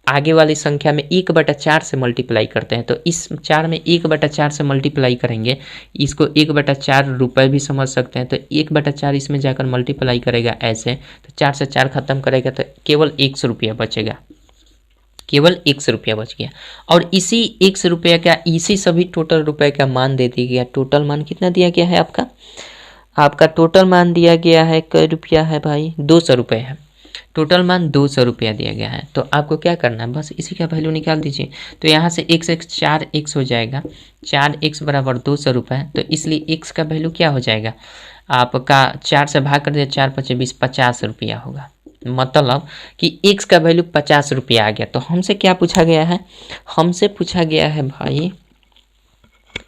आगे वाली संख्या में 1/4 से मल्टीप्लाई करते हैं। तो इस 4 में 1/4 से मल्टीप्लाई करेंगे, इसको 1/4 रुपये भी समझ सकते हैं। तो 1/4 इसमें जाकर मल्टीप्लाई करेगा ऐसे, तो 4 से 4 खत्म करेगा तो केवल 100 रुपया बचेगा, केवल 100 रुपया बच गया। और इसी 100 रुपये का, इसी सभी टोटल रुपए का मान दे दिया गया। टोटल मान कितना दिया गया है आपका टोटल मान दिया गया है, कै रुपया है भाई, 200 रुपये है। टोटल मान 200 रुपया दिया गया है। तो आपको क्या करना है, बस इसी का वैल्यू निकाल दीजिए। तो यहाँ से 1 से 4x हो जाएगा, 4x बराबर 200 रुपये। तो इसलिए x का वैल्यू क्या हो जाएगा आपका, 4 से भाग कर दिया, 4 × 5 = 20, 50 रुपया होगा। मतलब कि x का वैल्यू 50 रुपया आ गया। तो हमसे क्या पूछा गया है, हमसे पूछा गया है भाई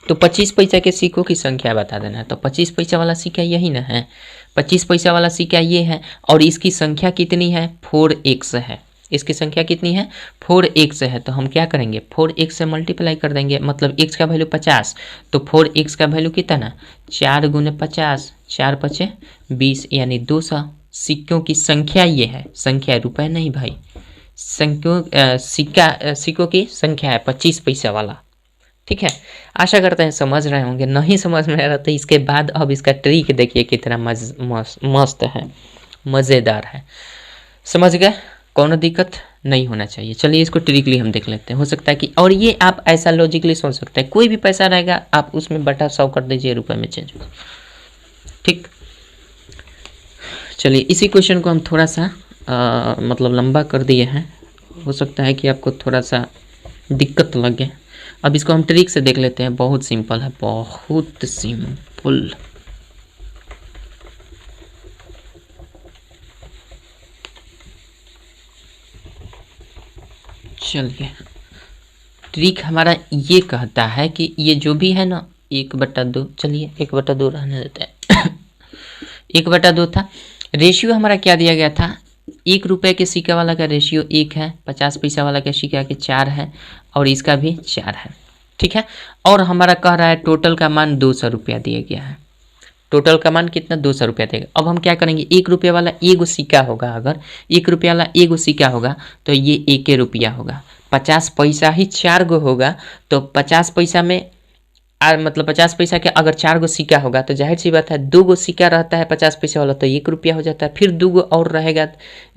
तो 25 पैसा के सिक्कों की संख्या बता देना है। तो 25 पैसा वाला सिक्का यही ना है, 25 पैसा वाला सिक्का ये है और इसकी संख्या कितनी है, 4x है। इसकी संख्या कितनी है, 4x है। तो हम क्या करेंगे, 4x से मल्टीप्लाई कर देंगे, मतलब x का वैल्यू 50 तो 4x का वैल्यू कितना, 4 × 50, 4 × 5 = 20, यानी 200। सिक्कों की संख्या ये है, संख्या रुपए नहीं भाई, सिक्कों की संख्या है 25 पैसा वाला, ठीक है। आशा करते हैं समझ रहे होंगे। नहीं समझ में आ रहा तो इसके बाद अब इसका ट्रिक देखिए कितना मस्त है, मज़ेदार है। समझ गए, कोनो दिक्कत नहीं होना चाहिए। चलिए इसको ट्रिकली हम देख लेते हैं। हो सकता है कि, और ये आप ऐसा लॉजिकली सोच सकते हैं, कोई भी पैसा रहेगा आप उसमें बटा 100 कर दीजिए, रुपए में चेंज हो, ठीक। चलिए इसी क्वेश्चन को हम थोड़ा सा मतलब लंबा कर दिए हैं, हो सकता है कि आपको थोड़ा सा दिक्कत लगे। अब इसको हम ट्रिक से देख लेते हैं, बहुत सिंपल है, बहुत सिंपल। चलिए ट्रिक हमारा ये कहता है कि ये जो भी है ना 1/2, चलिए 1/2 रहने देते हैं 1/2 था। रेशियो हमारा क्या दिया गया था, 1 रुपये के सिक्का वाला का रेशियो 1 है, 50 पैसा वाला का सिक्का के 4 है और इसका भी 4 है, ठीक है। और हमारा कह रहा है टोटल का मान 200 रुपया दिया गया है। टोटल का मान कितना, 200 रुपया देगा। अब हम क्या करेंगे, 1 रुपये वाला एगो सिक्का होगा, अगर 1 रुपये वाला एगो सिक्का होगा तो ये 1 रुपया होगा। 50 पैसा ही 4 गो होगा तो 50 पैसा में मतलब 50 पैसा के अगर 4 गो सिक्का होगा तो जाहिर सी बात है 2 गो सिक्का रहता है 50 पैसा वाला तो 1 रुपया हो जाता है, फिर 2 गो और रहेगा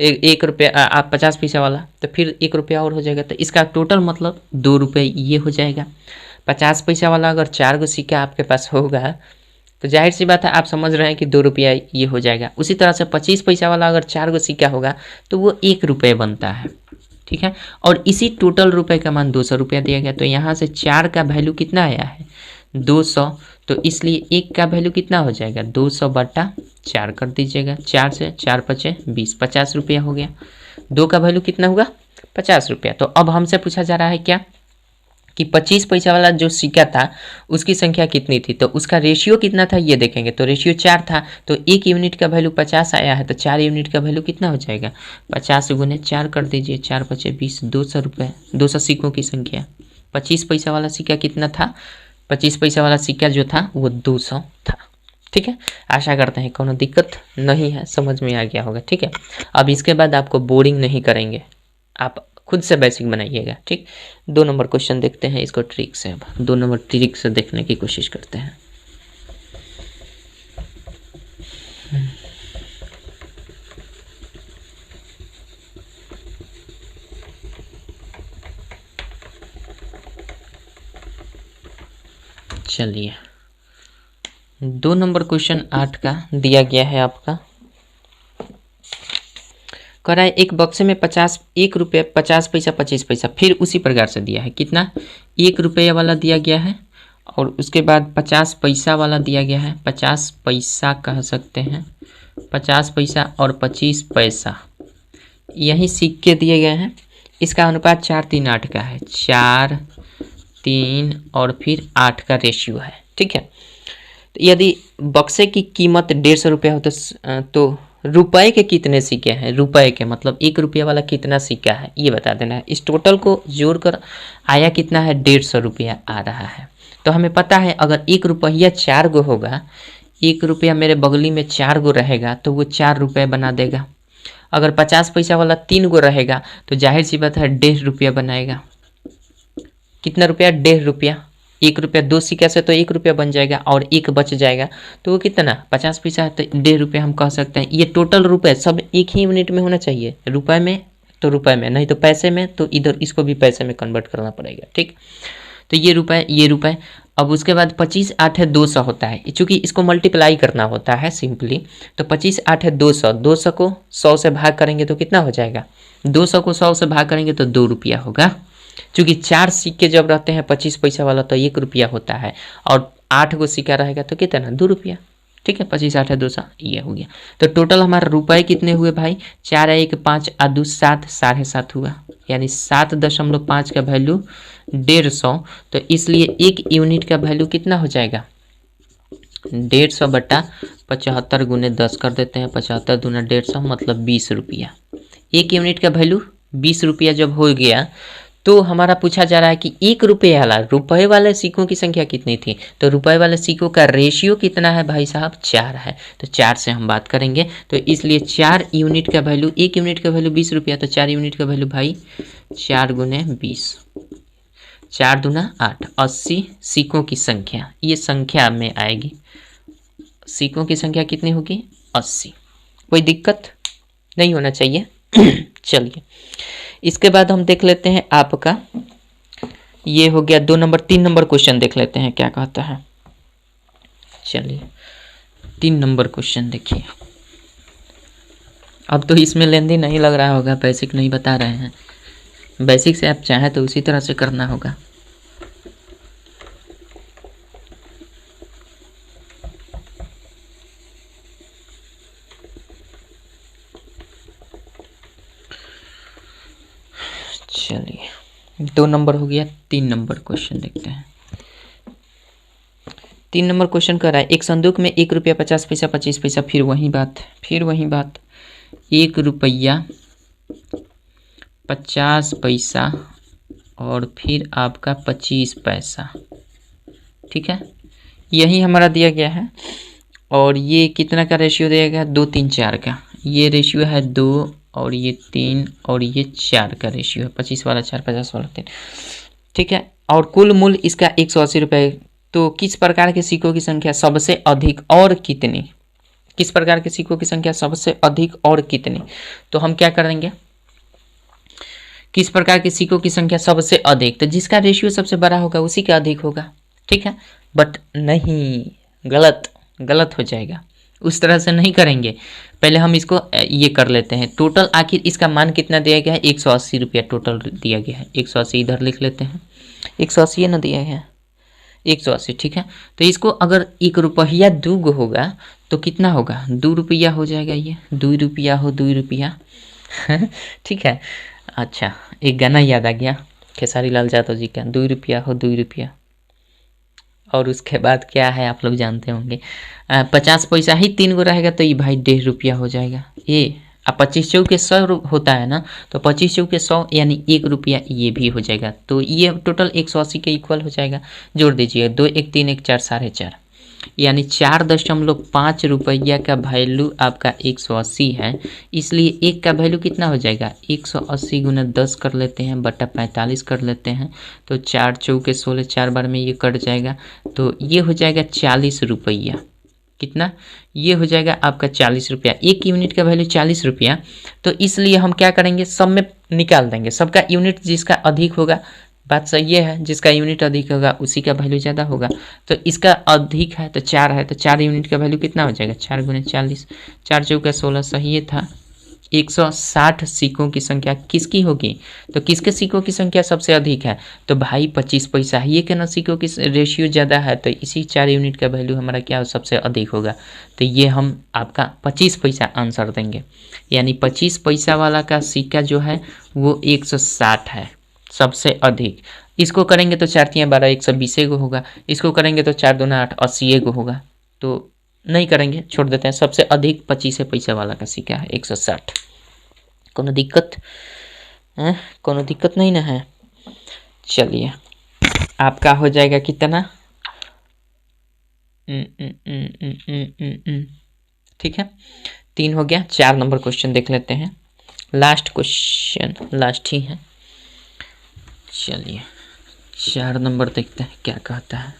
1 रुपया आप 50 पैसा वाला तो फिर 1 रुपया और हो जाएगा, तो इसका टोटल मतलब 2 रुपये ये हो जाएगा। 50 पैसा वाला अगर 4 गो सिक्का आपके पास होगा तो जाहिर सी बात है आप समझ रहे हैं कि 2 रुपया ये हो जाएगा। उसी तरह से 25 पैसा वाला अगर 4 गो सिक्का होगा तो वो 1 रुपये बनता है, ठीक है। और इसी टोटल रुपए का मान 200 रुपया दिया गया, तो यहाँ से 4 का वैल्यू कितना आया है 200, तो इसलिए 1 का वैल्यू कितना हो जाएगा 200 बटा 4 कर दीजिएगा, 4 से 4 पचे 20, 50 रुपया हो गया। 2 का वैल्यू कितना हुआ 50 रुपया। तो अब हमसे पूछा जा रहा है क्या कि 25 पैसा वाला जो सिक्का था उसकी संख्या कितनी थी, तो उसका रेशियो कितना था ये देखेंगे, तो रेशियो 4 था, तो 1 यूनिट का वैल्यू 50 आया है, तो 4 यूनिट का वैल्यू कितना हो जाएगा 50 गुने 4 कर दीजिए, 4 पचे 20, 200 रुपये, 200 सिक्कों की संख्या। 25 पैसा वाला सिक्का कितना था, 25 पैसा वाला सिक्का जो था वो 200 था, ठीक है। आशा करते हैं कोनो दिक्कत नहीं है, समझ में आ गया होगा, ठीक है। अब इसके बाद आपको बोरिंग नहीं करेंगे, आप खुद से बेसिक बनाइएगा, ठीक। 2 नंबर क्वेश्चन देखते हैं इसको ट्रिक से। अब 2 नंबर ट्रिक से देखने की कोशिश करते हैं। चलिए 2 नंबर क्वेश्चन 8 का दिया गया है आपका, कह रहा है एक बक्से में 1 रुपये 50 पैसा 25 पैसा, फिर उसी प्रकार से दिया है कितना 1 रुपये वाला दिया गया है और उसके बाद 50 पैसा वाला दिया गया है, 50 पैसा कह सकते हैं, 50 पैसा और 25 पैसा यही सिक्के दिए गए हैं। इसका अनुपात 4:3:8 का है, 4 3 और फिर 8 का रेशियो है, ठीक है। तो यदि बक्से की कीमत 150 रुपया हो तो रुपए के कितने सिक्के हैं, रुपए के मतलब 1 रुपया वाला कितना सिक्का है ये बता देना है। इस टोटल को जोड़कर आया कितना है 150 रुपया आ रहा है। तो हमें पता है अगर 1 रुपया 4 गो होगा, 1 रुपया मेरे बगली में 4 गो रहेगा तो वो 4 रुपये बना देगा। अगर 50 पैसा वाला 3 गो रहेगा तो जाहिर सी बात है 1.5 रुपया बनाएगा। कितना रुपया 1.5 रुपया, 1 रुपया 2 सिक्का से तो 1 रुपया बन जाएगा और 1 बच जाएगा तो वो कितना 50 पैसा है, तो 1.5 रुपया हम कह सकते हैं। ये टोटल रुपए सब एक ही यूनिट में होना चाहिए, रुपए में तो रुपए में, नहीं तो पैसे में तो इधर इसको भी पैसे में कन्वर्ट करना पड़ेगा, ठीक। तो ये रुपए। अब उसके बाद 25 8 200 होता है, चूँकि इसको मल्टीप्लाई करना होता है सिंपली, तो 25 8 200, 200 को 100 से भाग करेंगे तो कितना हो जाएगा, 200 को 100 से भाग करेंगे तो 2 रुपया होगा। चूँकि 4 सिक्के जब रहते हैं 25 पैसा वाला तो 1 रुपया होता है और 8 गो सिक्का रहेगा तो कितना 2 रुपया, ठीक है। 25 8 200 ये हो गया। तो टोटल हमारा रुपए कितने हुए भाई 4 1 5 2 7, 7.5 हुआ, यानी 7.5 का वैल्यू 150। तो इसलिए 1 यूनिट का वैल्यू कितना हो जाएगा 150 बटा 75 गुने 10 कर देते हैं, 75 दूना 150 मतलब 20 रुपया। 1 यूनिट का वैल्यू 20 रुपया जब हो गया तो हमारा पूछा जा रहा है कि 1 रुपये वाला रुपए वाले सिक्कों की संख्या कितनी थी, तो रुपए वाले सिक्कों का रेशियो कितना है भाई साहब 4 है, तो 4 से हम बात करेंगे। तो इसलिए 4 यूनिट का वैल्यू, 1 यूनिट का वैल्यू 20 रुपया, तो 4 यूनिट का वैल्यू भाई 4 गुने 20, 4 दूना 8, 80 सिक्कों की संख्या ये संख्या में आएगी। सिक्कों की संख्या कितनी होगी 80, कोई दिक्कत नहीं होना चाहिए। चलिए इसके बाद हम देख लेते हैं आपका ये हो गया 2 नंबर। 3 नंबर क्वेश्चन देख लेते हैं क्या कहता है। चलिए 3 नंबर क्वेश्चन देखिए। अब तो इसमें लेंदी नहीं लग रहा होगा, बेसिक नहीं बता रहे हैं, बेसिक से आप चाहें तो उसी तरह से करना होगा। चलिए 2 नंबर हो गया। 3 नंबर क्वेश्चन देखते हैं। 3 नंबर क्वेश्चन कर रहा है एक संदूक में 1 रुपया 50 पैसा 25 पैसा, फिर वही बात 1 रुपया 50 पैसा और फिर आपका 25 पैसा, ठीक है, यही हमारा दिया गया है। और ये कितना का रेशियो दिया गया 2 3 4 का, ये रेशियो है 2 और ये 3 और ये 4 का रेशियो है, 25 वाला 4 50 वाला 3, ठीक है। और कुल मूल्य इसका 180 रुपये तो किस प्रकार के सिक्कों की संख्या सबसे अधिक और कितनी, किस प्रकार के सिक्कों की संख्या सबसे अधिक और कितनी, तो हम क्या करेंगे, किस प्रकार के सिक्कों की संख्या सबसे अधिक, तो जिसका रेशियो सबसे बड़ा होगा उसी का अधिक होगा, ठीक है। बट नहीं, गलत गलत हो जाएगा, उस तरह से नहीं करेंगे। पहले हम इसको ये कर लेते हैं, टोटल आखिर इसका मान कितना दिया गया है, 180 रुपया टोटल दिया गया है। 180 इधर लिख लेते हैं, 180 ना दिया है, 180, ठीक है। तो इसको अगर 1 रुपया 2 होगा तो कितना होगा, 2 रुपया हो जाएगा, ये 2 रुपया हो, 2 रुपया ठीक है। अच्छा, एक गाना याद आ गया खेसारी लाल यादव जी का, 2 रुपया हो 2 रुपया, और उसके बाद क्या है आप लोग जानते होंगे, 50 पैसा ही 3 गो रहेगा तो ये भाई 1.5 रुपया हो जाएगा ये। अब 25 चौके 100 होता है ना, तो 25 चौके 100 यानी 1 रुपया ये भी हो जाएगा। तो ये टोटल 180 के इक्वल हो जाएगा। जोड़ दीजिए, 2 1 3 1 4 4.5, यानी 4.5 रुपया का वैल्यू आपका 180 है। इसलिए एक का वैल्यू कितना हो जाएगा, 180 गुना 10 कर लेते हैं बटा 45 कर लेते हैं, तो 4 चौके 16, 4 बार में ये कट जाएगा, तो ये हो जाएगा 40 रुपया। कितना, ये हो जाएगा आपका 40 रुपया। एक यूनिट का वैल्यू 40 रुपया, तो इसलिए हम क्या करेंगे, सब में निकाल देंगे, सबका यूनिट जिसका अधिक होगा, बात सही है, जिसका यूनिट अधिक होगा उसी का वैल्यू ज़्यादा होगा। तो इसका अधिक है तो 4 है, तो 4 यूनिट का वैल्यू कितना हो जाएगा, 4 गुने 40, 4 चौका 16, सही है था। 160 सिक्कों की संख्या किसकी होगी, तो किसके सिक्कों की संख्या सबसे अधिक है, तो भाई 25 पैसा ही के ना सिक्कों की रेशियो ज़्यादा है, तो इसी 4 यूनिट का वैल्यू हमारा क्या सबसे अधिक होगा। तो ये हम आपका 25 पैसा आंसर देंगे, यानी 25 पैसा वाला का सिक्का जो है वो 160 है सबसे अधिक। इसको करेंगे तो 4 3 12 120 गो होगा, इसको करेंगे तो 4 2 8 80 गो होगा, तो नहीं करेंगे, छोड़ देते हैं। सबसे अधिक 25 पैसा वाला का सिक्का है 160। कोनो दिक्कत है, कोनो दिक्कत नहीं ना है। चलिए, आपका हो जाएगा कितना, ठीक है, 3 हो गया। 4 नंबर क्वेश्चन देख लेते हैं, लास्ट क्वेश्चन, लास्ट ही है। चलिए 4 नंबर देखते हैं क्या कहता है,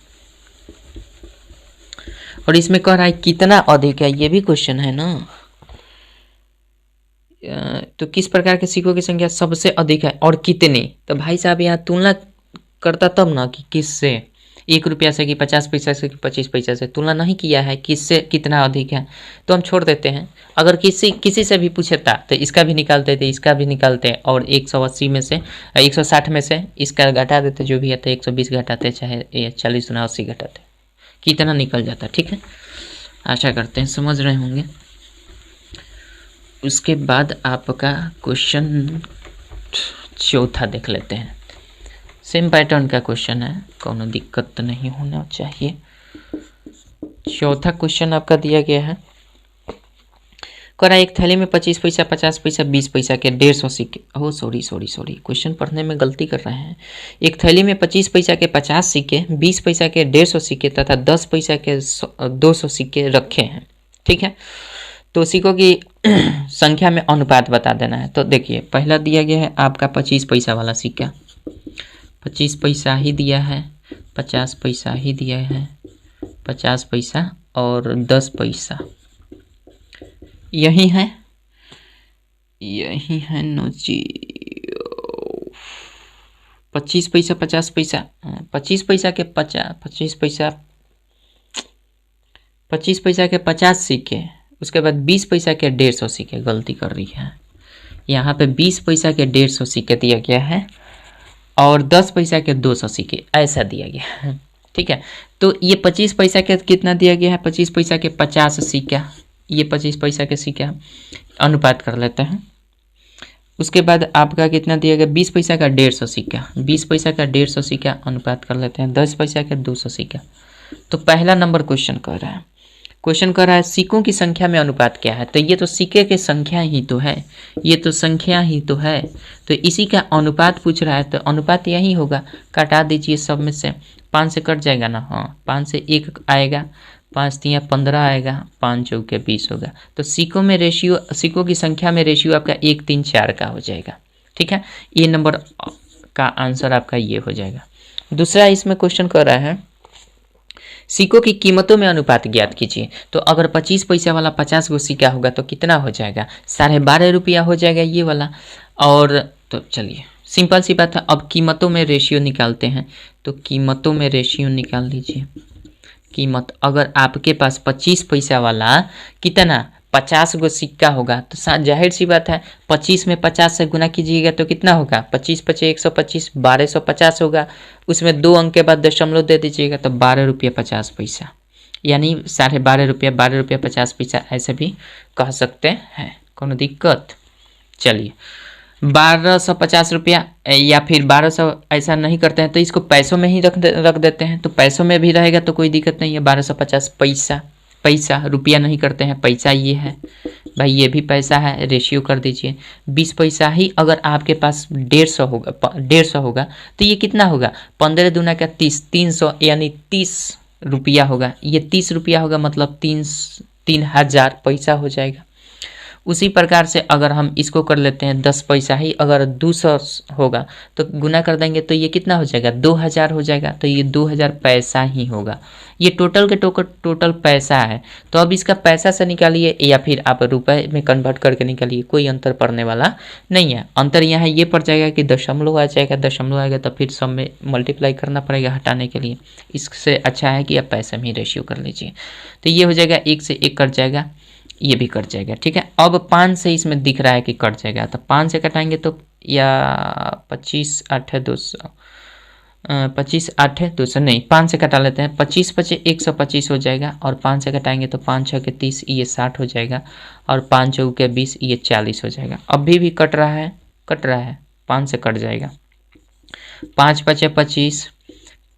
और इसमें कह रहा है कितना अधिक है, ये भी क्वेश्चन है ना। तो किस प्रकार के सिक्कों की संख्या सबसे अधिक है और कितने, तो भाई साहब यहाँ तुलना करता तब ना कि किससे, 1 रुपया से कि 50 पैसा से कि 25 पैसा से, तुलना नहीं किया है किससे कितना अधिक है, तो हम छोड़ देते हैं। अगर किसी से भी पूछता तो इसका भी निकालते थे, इसका भी निकालते, और 180 में से 160 में से इसका घटा देते, जो भी आता है 120 घटाते, चाहे 40 गुना 80 घटाते, कितना निकल जाता। ठीक है, आशा करते हैं समझ रहे होंगे। उसके बाद आपका क्वेश्चन चौथा देख लेते हैं, सेम पैटर्न का क्वेश्चन है, कोनो दिक्कत नहीं होना चाहिए। चौथा क्वेश्चन आपका दिया गया है, करा एक थैली में 25 पैसा, 50 पैसा, 20 पैसा के 150 सिक्के, ओह सॉरी क्वेश्चन पढ़ने में गलती कर रहे हैं। एक थैली में 25 पैसा के 50 सिक्के, 20 पैसा के 150 सिक्के तथा 10 पैसा के 200 सिक्के रखे हैं। ठीक है, तो सिक्कों की संख्या में अनुपात बता देना है। तो देखिए, पहला दिया गया है आपका 25 पैसा वाला सिक्का, 25 पैसा ही दिया है, 50 पैसा ही दिया है, 50 पैसा और 10 पैसा, यही है नोची। 25 पैसा 50 पैसा, 25 पैसा के 25 पैसा 25 पैसा के 50 सिक्के, उसके बाद 20 पैसा के 150 सिक्के, गलती कर रही है यहाँ पे, 20 पैसा के 150 सिक्के दिया गया है और 10 पैसा के 200 सिक्के ऐसा दिया गया है। ठीक है, तो ये 25 पैसा के कितना दिया गया है, 25 पैसा के 50 सिक्का, ये 25 पैसा के सिक्का, अनुपात कर लेते हैं। उसके बाद आपका कितना दिया गया, 20 पैसा का 150 सिक्का, 20 पैसा का 150 सिक्का, अनुपात कर लेते हैं 10 पैसा के 200 सिक्का। तो पहला नंबर क्वेश्चन कर रहा है, क्वेश्चन कर रहा है सिक्कों की संख्या में अनुपात क्या है। तो ये तो सिक्के के संख्या ही तो है, ये तो संख्या ही तो है, तो इसी का अनुपात पूछ रहा है, तो अनुपात यही होगा। काटा दीजिए सब में से, 5 से कट जाएगा ना, हाँ 5 से 1 आएगा, 5 3 15 आएगा, 5 चौके 20 होगा। तो सिक्कों में रेशियो, सिक्कों की संख्या में रेशियो आपका 1 3 4 का हो जाएगा। ठीक है, ये नंबर का आंसर आपका ये हो जाएगा। दूसरा इसमें क्वेश्चन कर रहा है सिक्कों की कीमतों में अनुपात ज्ञात कीजिए। तो अगर 25 पैसा वाला 50 गो सिक्का होगा तो कितना हो जाएगा, 12.5 रुपया हो जाएगा ये वाला। और तो चलिए सिंपल सी बात है। अब कीमतों में रेशियो निकालते हैं, तो कीमतों में रेशियो निकाल लीजिए। कीमत अगर आपके पास 25 पैसा वाला कितना 50 गो सिक्का होगा तो जाहिर सी बात है 25 में 50 से गुना कीजिएगा तो कितना होगा, 25 पचे 125, 1250 होगा। उसमें 2 अंक के बाद दशमलव दे दीजिएगा तो 12 रुपये 50 पैसा, यानी 12.5 रुपया 12 रुपया 50 पैसा ऐसे भी कह सकते हैं, कोनो दिक्कत। चलिए 1250 रुपया या फिर 1200 ऐसा नहीं करते हैं तो इसको पैसों में ही रख देते हैं, तो पैसों में भी रहेगा तो कोई दिक्कत नहीं है। 1250 पैसा, पैसा रुपया नहीं करते हैं, पैसा ये है भाई, ये भी पैसा है, रेशियो कर दीजिए। 20 पैसा ही अगर आपके पास 150 होगा तो ये कितना होगा, 15 दूना का 30, 300 यानी 30 रुपया होगा। ये 30 रुपया होगा मतलब 3000 पैसा हो जाएगा। उसी प्रकार से अगर हम इसको कर लेते हैं 10 पैसा ही अगर 200 होगा तो गुना कर देंगे तो ये कितना हो जाएगा, 2000 हो जाएगा। तो ये 2000 पैसा ही होगा। ये टोटल के टोटल पैसा है। तो अब इसका पैसा से निकालिए या फिर आप रुपए में कन्वर्ट करके निकालिए, कोई अंतर पड़ने वाला नहीं है। अंतर यहाँ ये पड़ जाएगा कि दशमलव आ जाएगा, दशमलव आएगा तो फिर सब में मल्टीप्लाई करना पड़ेगा हटाने के लिए। इससे अच्छा है कि आप पैसे में ही रेशियो कर लीजिए। तो ये हो जाएगा 1 से 1 कट जाएगा, ये भी कट जाएगा, ठीक है। अब 5 से इसमें दिख रहा है कि कट जाएगा तो 5 से कटाएंगे तो या 25 8 है 200, 25 8 है 200 नहीं, 5 से कटा लेते हैं। 25 पचे 125 हो जाएगा और 5 से कटाएंगे तो 5 6 के 30 ये 60 हो जाएगा और 5 चौके के 20 ये 40 हो जाएगा। अभी भी कट रहा है 5 से कट जाएगा। 5 पचे 25,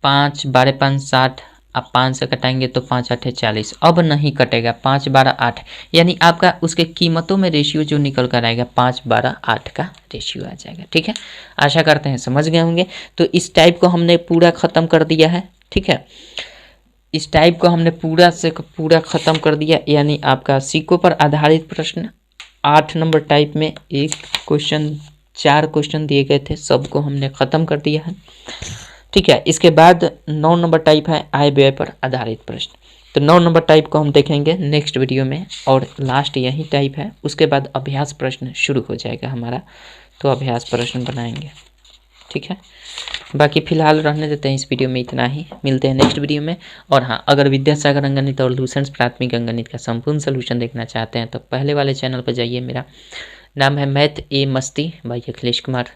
5 12 5 60, अब 5 से कटाएंगे तो 5 8 40, अब नहीं कटेगा, 5 12 8 यानी आपका उसके कीमतों में रेशियो जो निकल कर आएगा 5 12 8 का रेशियो आ जाएगा, ठीक है। आशा करते हैं समझ गए होंगे। तो इस टाइप को हमने पूरा ख़त्म कर दिया है, ठीक है। इस टाइप को हमने पूरा से पूरा ख़त्म कर दिया, यानी आपका सिक्कों पर आधारित प्रश्न 8 नंबर टाइप में 4 क्वेश्चन दिए गए थे, सबको हमने ख़त्म कर दिया है, ठीक है। इसके बाद 9 नंबर टाइप है आय व्यय पर आधारित प्रश्न। तो 9 नंबर टाइप को हम देखेंगे नेक्स्ट वीडियो में और लास्ट यही टाइप है। उसके बाद अभ्यास प्रश्न शुरू हो जाएगा हमारा, तो अभ्यास प्रश्न बनाएंगे, ठीक है। बाकी फ़िलहाल रहने देते हैं इस वीडियो में इतना ही, मिलते हैं नेक्स्ट वीडियो में। और हाँ, अगर विद्यासागर अंकगणित और लूसेंट्स प्राथमिक अंकगणित का संपूर्ण सोल्यूशन देखना चाहते हैं तो पहले वाले चैनल पर जाइए। मेरा नाम है मैथ ए मस्ती भाई अखिलेश कुमार,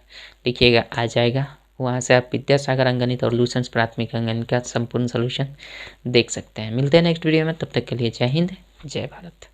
लिखिएगा आ जाएगा। वहाँ से आप विद्यासागर अंकगणित और लूसेंट्स प्राथमिक अंकगणित का संपूर्ण सोल्यूशन देख सकते हैं। मिलते हैं नेक्स्ट वीडियो में, तब तक के लिए जय हिंद जय भारत।